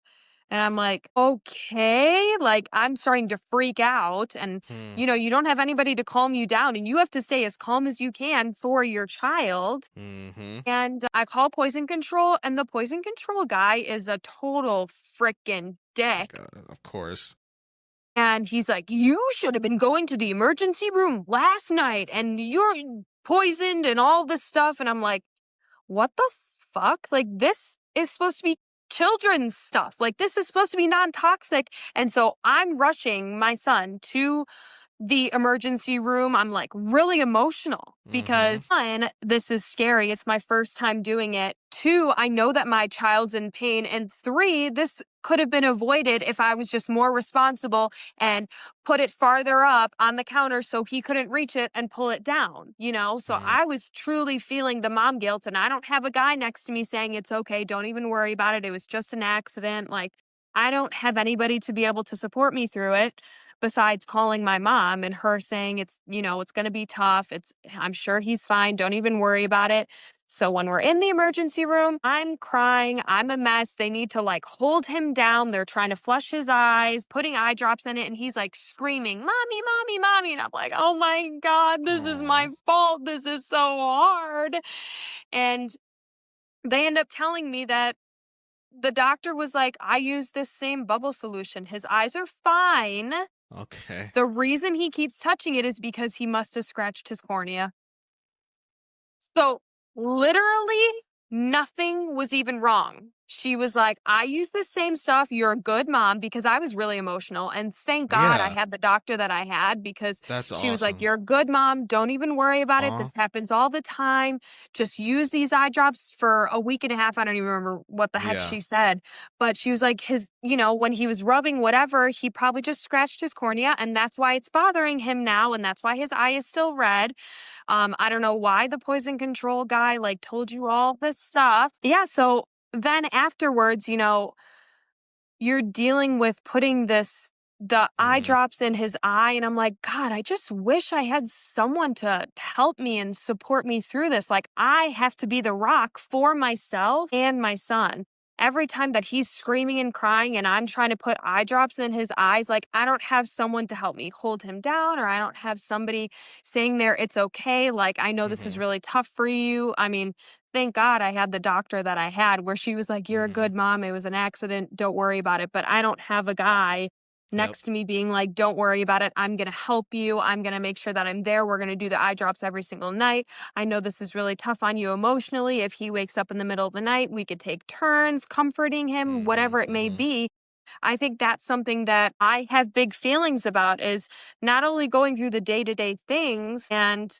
Speaker 2: And I'm like, "Okay." Like I'm starting to freak out and
Speaker 1: Hmm.
Speaker 2: you don't have anybody to calm you down and you have to stay as calm as you can for your child.
Speaker 1: Mm-hmm.
Speaker 2: And I call poison control, and the poison control guy is a total frickin'
Speaker 1: Like,
Speaker 2: dick.
Speaker 1: of course.
Speaker 2: And he's like, you should have been going to the emergency room last night, and you're poisoned and all this stuff. And I'm like, what the fuck? Like, this is supposed to be children's stuff. Like, this is supposed to be non toxic. And so I'm rushing my son to the emergency room. I'm like really emotional
Speaker 1: Mm-hmm.
Speaker 2: because one, this is scary. It's my first time doing it. Two, I know that my child's in pain. And three, this could have been avoided if I was just more responsible and put it farther up on the counter so he couldn't reach it and pull it down. So
Speaker 1: Mm-hmm.
Speaker 2: I was truly feeling the mom guilt and I don't have a guy next to me saying it's okay. Don't even worry about it. It was just an accident. Like I don't have anybody to be able to support me through it besides calling my mom and her saying it's going to be tough. I'm sure he's fine. Don't even worry about it. So when we're in the emergency room, I'm crying. I'm a mess. They need to like hold him down. They're trying to flush his eyes, putting eye drops in it. And he's like screaming, mommy, mommy, mommy. And I'm like, oh my God, this is my
Speaker 1: Oh.
Speaker 2: fault. This is so hard. And they end up telling me that the doctor was like, I use this same bubble solution. His eyes are fine.
Speaker 1: Okay.
Speaker 2: The reason he keeps touching it is because he must have scratched his cornea. So literally nothing was even wrong. she was like, I use the same stuff. You're a good mom, because I was really emotional. And thank God I
Speaker 1: Yeah,
Speaker 2: had the doctor that I had, because
Speaker 1: that's
Speaker 2: she was like,
Speaker 1: awesome.
Speaker 2: you're a good mom. Don't even worry about it.
Speaker 1: Aw,
Speaker 2: This happens all the time. Just use these eye drops for a week and a half. I don't even remember what the heck
Speaker 1: yeah.
Speaker 2: she said. But she was like, when he was rubbing whatever, he probably just scratched his cornea. And that's why it's bothering him now. And that's why his eye is still red. I don't know why the poison control guy like told you all this stuff. Yeah. So then afterwards, you're dealing with putting the eye
Speaker 1: Mhm,
Speaker 2: drops in his eye. And I'm like, God, I just wish I had someone to help me and support me through this. Like, I have to be the rock for myself and my son. Every time that he's screaming and crying and I'm trying to put eye drops in his eyes, like, I don't have someone to help me hold him down, or I don't have somebody saying there, it's okay. Like, I know this is
Speaker 1: mhm,
Speaker 2: really tough for you. I mean, thank God I had the doctor that I had, where she was like, you're a
Speaker 1: mhm.
Speaker 2: good mom. It was an accident. Don't worry about it. But I don't have a guy
Speaker 1: Yep.
Speaker 2: next to me being like, don't worry about it. I'm going to help you. I'm going to make sure that I'm there. We're going to do the eye drops every single night. I know this is really tough on you emotionally. If he wakes up in the middle of the night, we could take turns comforting him,
Speaker 1: Mhm,
Speaker 2: whatever it may
Speaker 1: mhm.
Speaker 2: be. I think that's something that I have big feelings about, is not only going through the day-to-day things and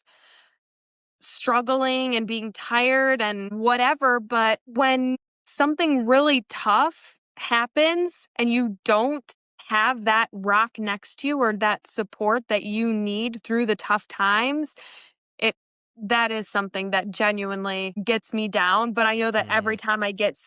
Speaker 2: struggling and being tired and whatever, but when something really tough happens and you don't have that rock next to you, or that support that you need through the tough times, it that is something that genuinely gets me down. But I know that every
Speaker 1: Mhm.
Speaker 2: time I get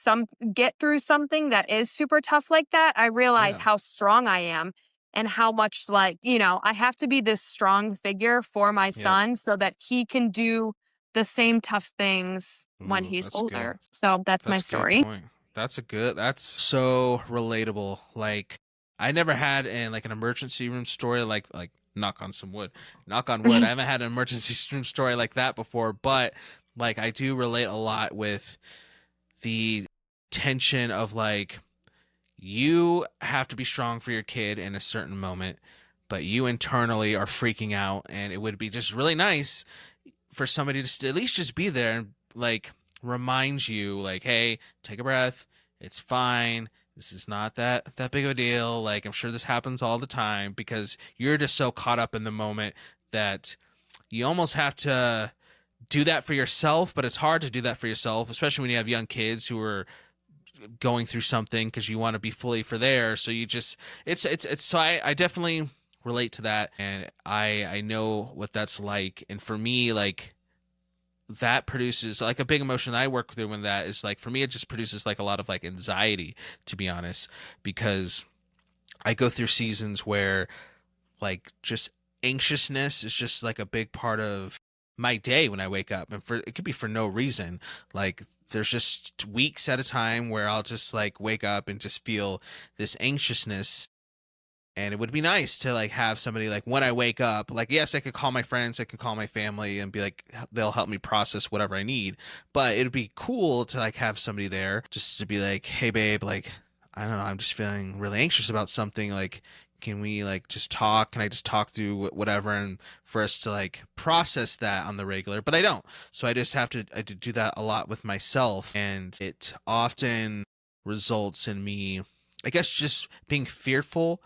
Speaker 2: through something that is super tough like that, I realize
Speaker 1: Yeah.
Speaker 2: how strong I am, and how much, like, I have to be this strong figure for my
Speaker 1: Yep.
Speaker 2: son so that he can do the same tough things when
Speaker 1: Ooh,
Speaker 2: he's
Speaker 1: that's good.
Speaker 2: older. So that's my
Speaker 1: That's a good
Speaker 2: story.
Speaker 1: point. That's so relatable. Like, I never had an emergency room story like knock on some wood. Knock on wood. I haven't had an emergency room story like that before, but like I do relate a lot with the tension of like you have to be strong for your kid in a certain moment, but you internally are freaking out, and it would be just really nice for somebody to at least just be there and like remind you like, hey, take a breath, it's fine, this is not that big of a deal. Like, I'm sure this happens all the time, because you're just so caught up in the moment that you almost have to do that for yourself. But it's hard to do that for yourself, especially when you have young kids who are going through something, because you want to be fully for there. So you just it's so I definitely relate to that, and I know what that's like. And for me, like, that produces like a big emotion that I work through. When that is like, for me, it just produces like a lot of like anxiety, to be honest, because I go through seasons where like just anxiousness is just like a big part of my day when I wake up, and for it could be for no reason. Like, there's just weeks at a time where I'll just like wake up and just feel this anxiousness. And it would be nice to like have somebody, like, when I wake up, like, yes, I could call my friends, I could call my family and be like, they'll help me process whatever I need. But it'd be cool to like have somebody there just to be like, hey babe, like, I don't know, I'm just feeling really anxious about something. Like, can we like just talk? Can I just talk through whatever, and for us to like process that on the regular? But I don't. So I do that a lot with myself, and it often results in me, I guess, just being fearful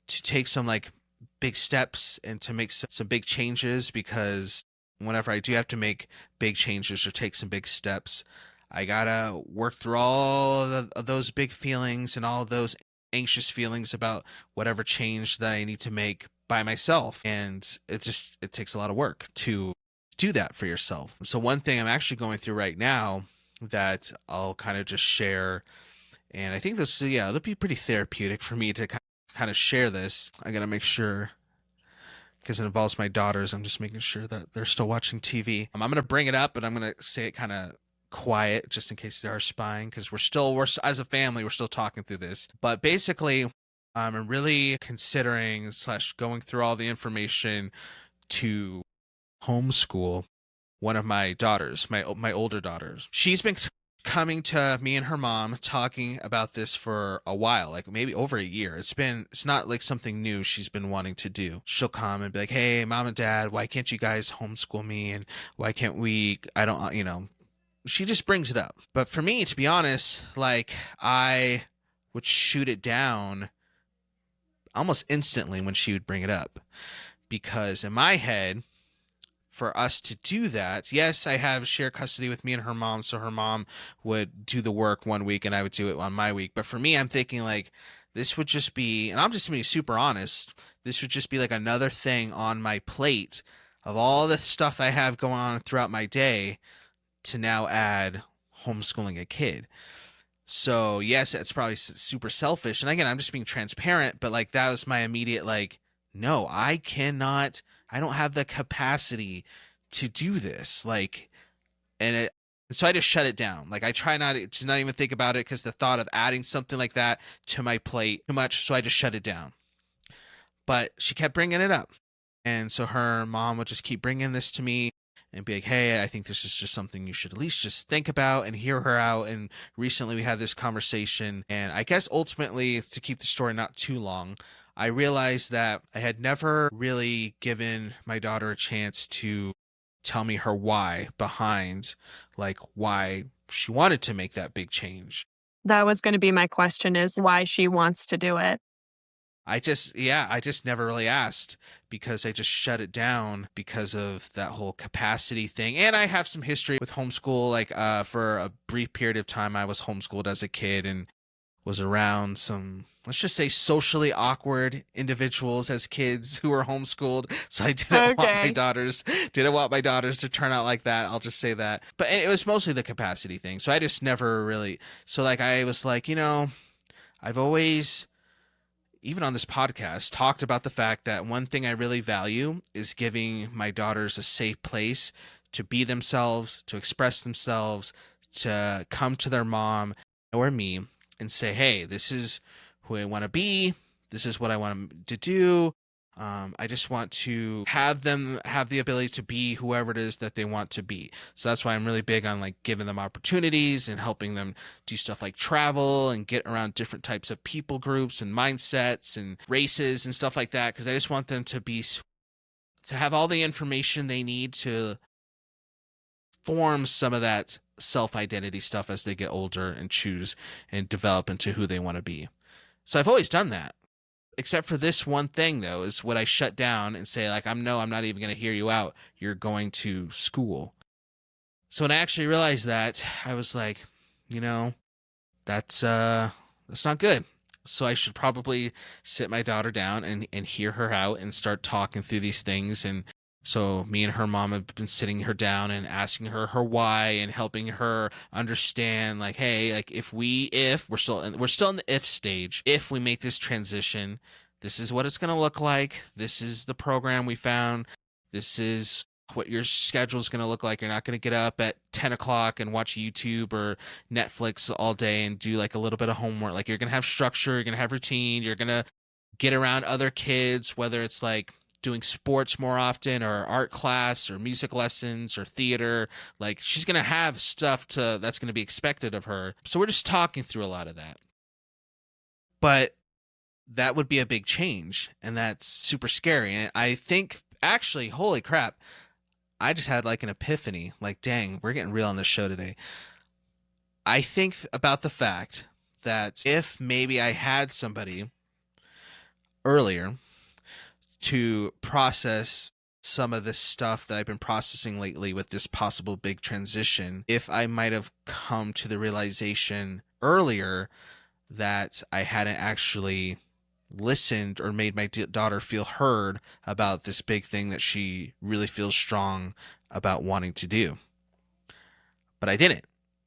Speaker 1: to take some like big steps and to make some big changes, because whenever I do have to make big changes or take some big steps, I gotta work through all of those big feelings and all of those anxious feelings about whatever change that I need to make by myself. And it takes a lot of work to do that for yourself. So one thing I'm actually going through right now that I'll kind of just share, and I think this, yeah, it'll be pretty therapeutic for me to kind of share this. I gotta make sure, because it involves my daughters. I'm just making sure that they're still watching TV. I'm gonna bring it up, but I'm gonna say it kind of quiet, just in case they are spying, because we're as a family, we're still talking through this. But basically, I'm really considering slash going through all the information to homeschool one of my daughters, my older daughters. She's been coming to me and her mom talking about this for a while, like maybe over a year. It's not like something new she's been wanting to do. She'll come and be like, "Hey, mom and dad, why can't you guys homeschool me? And why can't we? I don't, she just brings it up. But for me, to be honest, like, I would shoot it down almost instantly when she would bring it up. Because in my head, for us to do that, yes, I have shared custody with me and her mom, so her mom would do the work one week and I would do it on my week. But for me, I'm thinking like, this would just be, and I'm just being super honest, this would just be like another thing on my plate of all the stuff I have going on throughout my day to now add homeschooling a kid. So yes, it's probably super selfish. And again, I'm just being transparent, but like that was my immediate like, no, I don't have the capacity to do this. Like, so I just shut it down. Like I try to not even think about it because the thought of adding something like that to my plate too much. So I just shut it down. But she kept bringing it up. And so her mom would just keep bringing this to me and be like, hey, I think this is just something you should at least just think about, and hear her out. And recently we had this conversation, and I guess ultimately, to keep the story not too long, I realized that I had never really given my daughter a chance to tell me her why behind, like, why she wanted to make that big change.
Speaker 2: That was going to be my question, is why she wants to do it.
Speaker 1: I just never really asked because I just shut it down because of that whole capacity thing. And I have some history with homeschool. Like, for a brief period of time, I was homeschooled as a kid and was around some, let's just say, socially awkward individuals as kids who were homeschooled. So I didn't want my daughters to turn out like that. I'll just say that. But it was mostly the capacity thing. So I just never really, so like, I was like, I've always, even on this podcast, talked about the fact that one thing I really value is giving my daughters a safe place to be themselves, to express themselves, to come to their mom or me and say, hey, this is who I want to be. This is what I want them to do. I just want to have them have the ability to be whoever it is that they want to be. So that's why I'm really big on like giving them opportunities and helping them do stuff like travel and get around different types of people groups and mindsets and races and stuff like that. Because I just want them to have all the information they need to form some of that self-identity stuff as they get older and choose and develop into who they want to be. So I've always done that. Except for this one thing, though, is what I shut down and say, like, I'm not even going to hear you out. You're going to school. So when I actually realized that, I was like, that's not good. So I should probably sit my daughter down and hear her out and start talking through these things. And so me and her mom have been sitting her down and asking her why and helping her understand, like, hey, like if we're still in the if stage, if we make this transition, this is what it's going to look like. This is the program we found. This is what your schedule is going to look like. You're not going to get up at 10 o'clock and watch YouTube or Netflix all day and do like a little bit of homework. Like, you're going to have structure. You're going to have routine. You're going to get around other kids, whether it's like doing sports more often or art class or music lessons or theater. Like, she's going to have stuff that's going to be expected of her. So we're just talking through a lot of that. But that would be a big change, and that's super scary. And I think, actually, holy crap, I just had like an epiphany. Like, dang, we're getting real on this show today. I think about the fact that if maybe I had somebody earlier to process some of this stuff that I've been processing lately with this possible big transition, if I might have come to the realization earlier that I hadn't actually listened or made my daughter feel heard about this big thing that she really feels strong about wanting to do. But I didn't.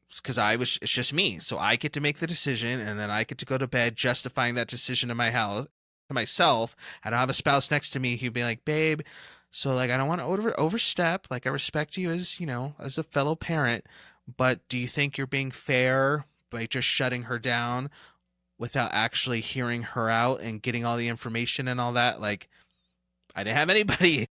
Speaker 1: It's just me. So I get to make the decision, and then I get to go to bed justifying that decision to myself. I don't have a spouse next to me who'd be like, babe, so like, I don't want to overstep. Like, I respect you as a fellow parent, but do you think you're being fair by just shutting her down without actually hearing her out and getting all the information and all that? Like, I didn't have anybody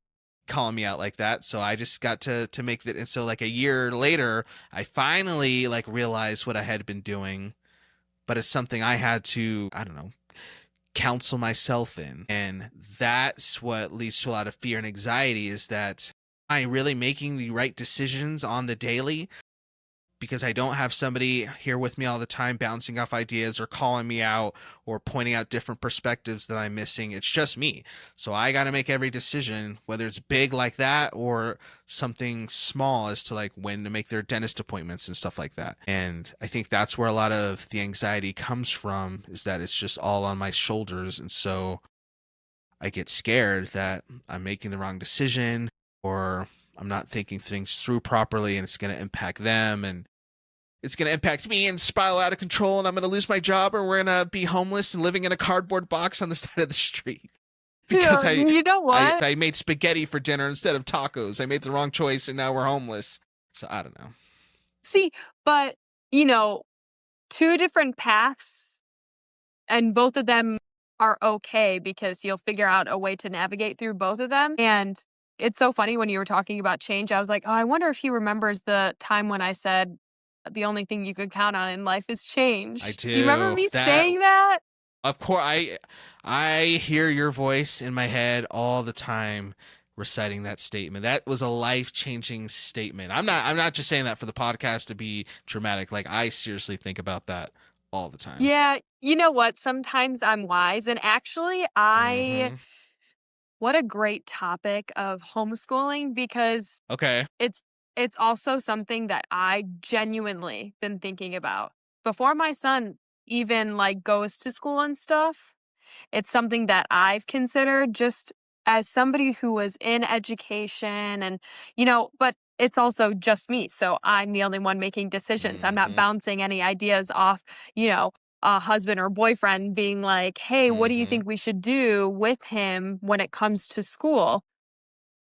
Speaker 1: calling me out like that, so I just got to make that. And so like a year later, I finally like realized what I had been doing, but it's something I had to, I don't know, counsel myself in. And that's what leads to a lot of fear and anxiety, is that am I really making the right decisions on the daily? because I don't have somebody here with me all the time bouncing off ideas or calling me out or pointing out different perspectives that I'm missing. It's just me. So I got to make every decision, whether it's big like that or something small as to like when to make their dentist appointments and stuff like that. And I think that's where a lot of the anxiety comes from, is that it's just all on my shoulders. And so I get scared that I'm making the wrong decision, or I'm not thinking things through properly and it's going to impact them, and it's going to impact me and spiral out of control, and I'm going to lose my job, or we're going to be homeless and living in a cardboard box on the side of the street because
Speaker 2: Yeah, you know what?
Speaker 1: I made spaghetti for dinner instead of tacos. I made the wrong choice and now we're homeless. So I don't know.
Speaker 2: See, but, you know, two different paths, and both of them are okay because you'll figure out a way to navigate through both of them. And it's so funny when you were talking about change. I was like, oh, I wonder if he remembers the time when I said the only thing you could count on in life is
Speaker 1: I
Speaker 2: change. Do you remember
Speaker 1: do.
Speaker 2: me
Speaker 1: That,
Speaker 2: saying that?
Speaker 1: of course, I hear your voice in my head all the time reciting that statement. That was a life-changing statement. I'm not just saying that for the podcast to be dramatic. Like, I seriously think about that all the time.
Speaker 2: Yeah, you know what? Sometimes I'm wise. And actually, I,
Speaker 1: Mm-hmm.
Speaker 2: what a great topic of homeschooling, because
Speaker 1: Okay.
Speaker 2: it's it's also something that I genuinely been thinking about. Before my son even like goes to school and stuff, it's something that I've considered, just as somebody who was in education, and but it's also just me. So I'm the only one making decisions. I'm not
Speaker 1: Mm-hmm.
Speaker 2: bouncing any ideas off, you know, a husband or boyfriend being like, "Hey, what do you
Speaker 1: Mm-hmm.
Speaker 2: think we should do with him when it comes to school?"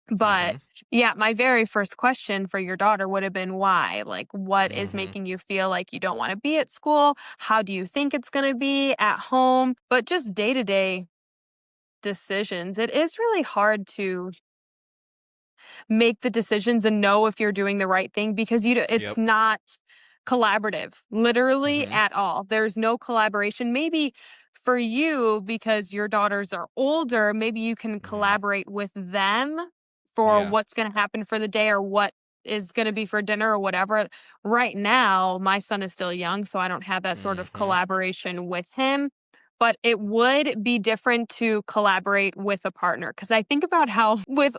Speaker 2: But
Speaker 1: Mm-hmm.
Speaker 2: yeah, my very first question for your daughter would have been why? Like, what is
Speaker 1: Mm-hmm.
Speaker 2: making you feel like you don't want to be at school? How do you think it's going to be at home? But just day to day decisions, it is really hard to make the decisions and know if you're doing the right thing, because it's
Speaker 1: Yep.
Speaker 2: not collaborative, literally
Speaker 1: Mm-hmm.
Speaker 2: at all. There's no collaboration. Maybe for you, because your daughters are older, maybe you can
Speaker 1: Mm.
Speaker 2: collaborate with them for
Speaker 1: Yeah.
Speaker 2: what's going to happen for the day, or what is going to be for dinner or whatever. Right now, my son is still young, so I don't have that sort of
Speaker 1: Mm-hmm.
Speaker 2: collaboration with him. But it would be different to collaborate with a partner, because I think about how with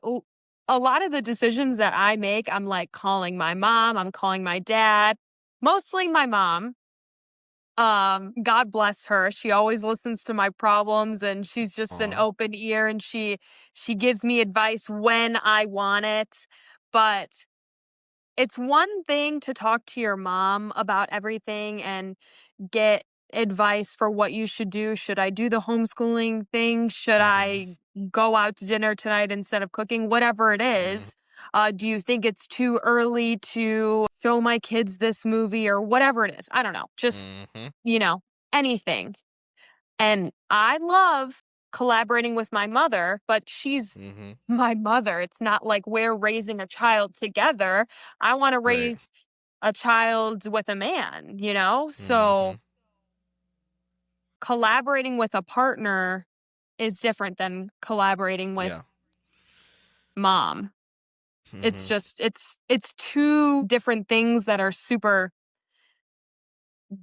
Speaker 2: a lot of the decisions that I make, I'm like calling my mom, I'm calling my dad, mostly my mom. God bless her. She always listens to my problems, and she's just an
Speaker 1: Aw.
Speaker 2: open ear, and she gives me advice when I want it. But it's one thing to talk to your mom about everything and get advice for what you should do. Should I do the homeschooling thing? Should
Speaker 1: Mm-hmm.
Speaker 2: I go out to dinner tonight instead of cooking? Whatever it
Speaker 1: Mm-hmm.
Speaker 2: is. Do you think it's too early to show my kids this movie, or whatever it is? I don't know. Just,
Speaker 1: Mm-hmm.
Speaker 2: you know, anything. And I love collaborating with my mother, but she's
Speaker 1: Mm-hmm.
Speaker 2: my mother. It's not like we're raising a child together. I want to
Speaker 1: Right.
Speaker 2: raise a child with a man, you know?
Speaker 1: Mm-hmm.
Speaker 2: So collaborating with a partner is different than collaborating with
Speaker 1: Yeah.
Speaker 2: mom. It's
Speaker 1: Mm-hmm.
Speaker 2: just it's two different things that are super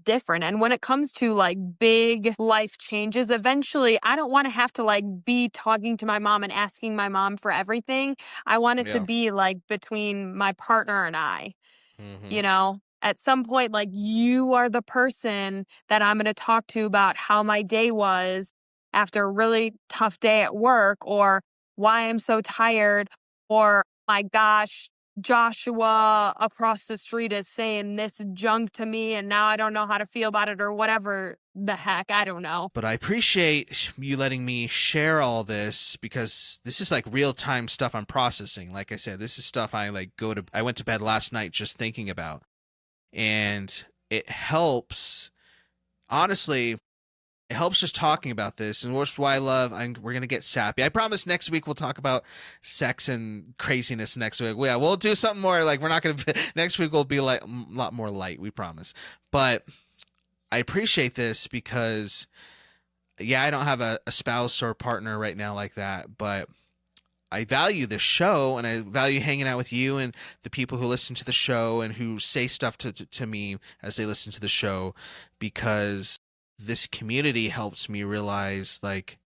Speaker 2: different. And when it comes to like big life changes, eventually I don't want to have to like be talking to my mom and asking my mom for everything. I want it to
Speaker 1: Yeah.
Speaker 2: be like between my partner and I.
Speaker 1: Mm-hmm.
Speaker 2: You know, at some point, like, you are the person that I'm going to talk to about how my day was after a really tough day at work, or why I'm so tired, or my gosh, Joshua across the street is saying this junk to me and now I don't know how to feel about it, or whatever the heck. I don't know.
Speaker 1: But I appreciate you letting me share all this, because this is like real time stuff I'm processing. Like I said, this is stuff I went to bed last night just thinking about. And it helps, honestly, it helps just talking about this. And that's why we're going to get sappy. I promise next week we'll talk about sex and craziness next week. Yeah, we'll do something more like, we're not going to, next week will be like a lot more light, we promise. But I appreciate this because, yeah, I don't have a spouse or partner right now like that, but I value this show, and I value hanging out with you and the people who listen to the show and who say stuff to me as they listen to the show, because this community helps me realize, like,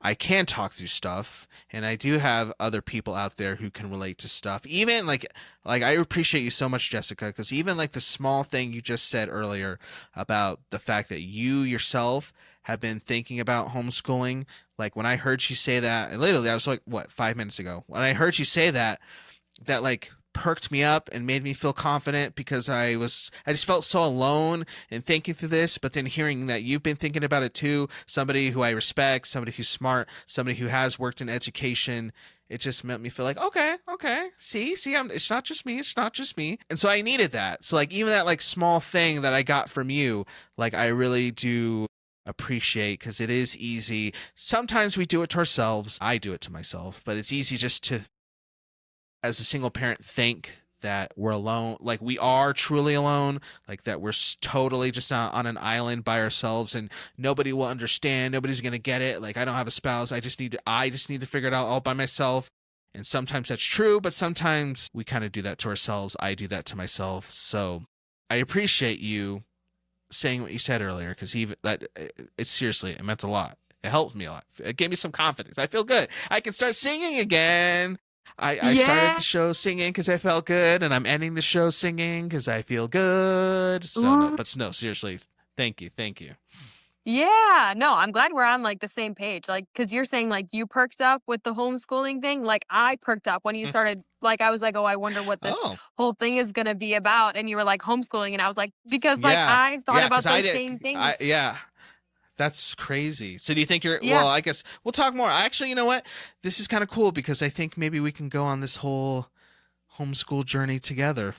Speaker 1: I can talk through stuff, and I do have other people out there who can relate to stuff. Even like I appreciate you so much, Jessica, because even like the small thing you just said earlier about the fact that you yourself have been thinking about homeschooling. Like when I heard you say that, and literally I was like, what, 5 minutes ago, when I heard you say that, that like perked me up and made me feel confident, because I just felt so alone in thinking through this. But then hearing that you've been thinking about it too, somebody who I respect, somebody who's smart, somebody who has worked in education, it just made me feel like, okay, see, it's not just me. And so I needed that. So like even that like small thing that I got from you, like I really do appreciate, because it is easy. Sometimes we do it to ourselves. I do it to myself, but it's easy just to, as a single parent, think that we're alone, like we are truly alone, like that we're totally just on an island by ourselves, and nobody will understand, nobody's gonna get it. Like I don't have a spouse, I just need to figure it out all by myself. And sometimes that's true, but sometimes we kind of do that to ourselves. I do that to myself. So I appreciate you saying what you said earlier, because even that, it seriously, it meant a lot. It helped me a lot. It gave me some confidence. I feel good. I can start singing again. I started the show singing because I felt good, and I'm ending the show singing because I feel good. So, no, seriously, thank you.
Speaker 2: Yeah, no, I'm glad we're on like the same page. Like, cause you're saying like you perked up with the homeschooling thing. Like I perked up when you started, like, I was like, oh, I wonder what this
Speaker 1: Oh,
Speaker 2: whole thing is going to be about. And you were like homeschooling. And I was like, because like
Speaker 1: yeah,
Speaker 2: I thought about
Speaker 1: because I
Speaker 2: those
Speaker 1: did.
Speaker 2: same things.
Speaker 1: Yeah, that's crazy. So do you think you're,
Speaker 2: Yeah.
Speaker 1: well, I guess we'll talk more. Actually, you know what? This is kind of cool, because I think maybe we can go on this whole homeschool journey together.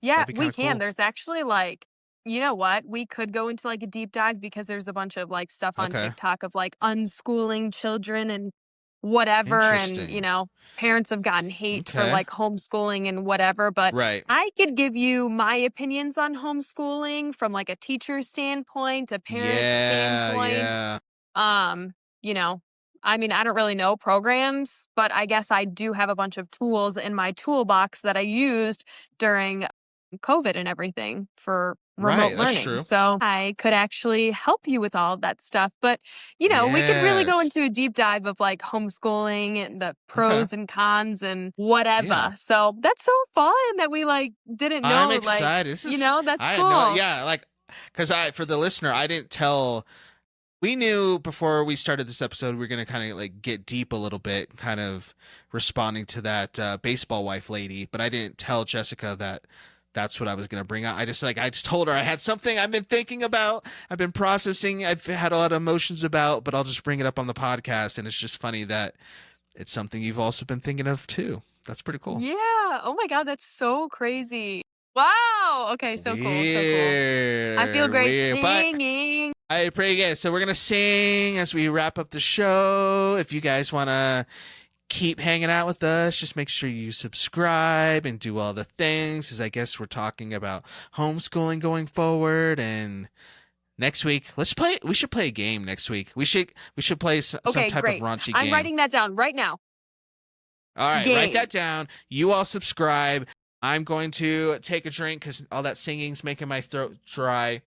Speaker 2: Yeah,
Speaker 1: That'd be kind
Speaker 2: we
Speaker 1: of
Speaker 2: can.
Speaker 1: cool.
Speaker 2: There's actually like, you know what? We could go into like a deep dive, because there's a bunch of like stuff on
Speaker 1: Okay.
Speaker 2: TikTok of like unschooling children and whatever. And,
Speaker 1: Interesting.
Speaker 2: parents have gotten hate for
Speaker 1: Okay.
Speaker 2: like homeschooling and whatever. But
Speaker 1: Right.
Speaker 2: I could give you my opinions on homeschooling from like a teacher standpoint, a parent
Speaker 1: Yeah,
Speaker 2: standpoint.
Speaker 1: yeah.
Speaker 2: Um, you know, I mean, I don't really know programs, but I guess I do have a bunch of tools in my toolbox that I used during COVID and everything for remote
Speaker 1: Right, that's
Speaker 2: learning.
Speaker 1: true.
Speaker 2: So I could actually help you with all of that stuff. But, we could really go
Speaker 1: Yes.
Speaker 2: into a deep dive of like homeschooling and the
Speaker 1: Okay.
Speaker 2: pros and cons and
Speaker 1: Yeah.
Speaker 2: whatever. So that's so fun that we like didn't
Speaker 1: I'm
Speaker 2: know, like,
Speaker 1: excited.
Speaker 2: that's
Speaker 1: I had no,
Speaker 2: cool.
Speaker 1: yeah, like, because for the listener, I didn't tell, we knew before we started this episode, we were going to kind of like get deep a little bit, kind of responding to that baseball wife lady, but I didn't tell Jessica that that's what I was going to bring up. I just told her I had something I've been thinking about, I've been processing, I've had a lot of emotions about, but I'll just bring it up on the podcast. And it's just funny that it's something you've also been thinking of too. That's pretty cool.
Speaker 2: Yeah. Oh my God, that's so crazy. Wow. Okay, so cool. So cool. I feel great
Speaker 1: Weird, but
Speaker 2: singing.
Speaker 1: I pray good. So we're gonna sing as we wrap up the show. If you guys wanna keep hanging out with us, just make sure you subscribe and do all the things, because I guess we're talking about homeschooling going forward. And next week, we should play a game next week. We should play some
Speaker 2: Okay,
Speaker 1: type
Speaker 2: great.
Speaker 1: of raunchy
Speaker 2: I'm
Speaker 1: game.
Speaker 2: writing that down right now.
Speaker 1: All right, write
Speaker 2: Game.
Speaker 1: that down. You all subscribe. I'm going to take a drink because all that singing's making my throat dry.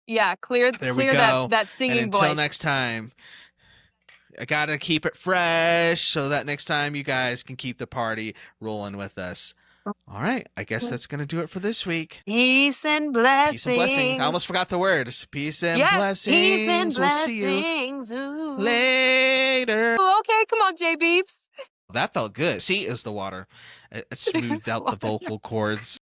Speaker 2: Yeah, clear
Speaker 1: There we go.
Speaker 2: that singing
Speaker 1: and until
Speaker 2: voice.
Speaker 1: next time, I gotta keep it fresh so that next time you guys can keep the party rolling with us. All right, I guess that's gonna do it for this week.
Speaker 2: Peace and blessings.
Speaker 1: Peace and blessings. I almost forgot the words. Peace and blessings.
Speaker 2: Peace and
Speaker 1: We'll see you
Speaker 2: Ooh.
Speaker 1: later.
Speaker 2: Okay, come on, J Beeps.
Speaker 1: That felt good. See, it was the water. It smoothed out the vocal cords.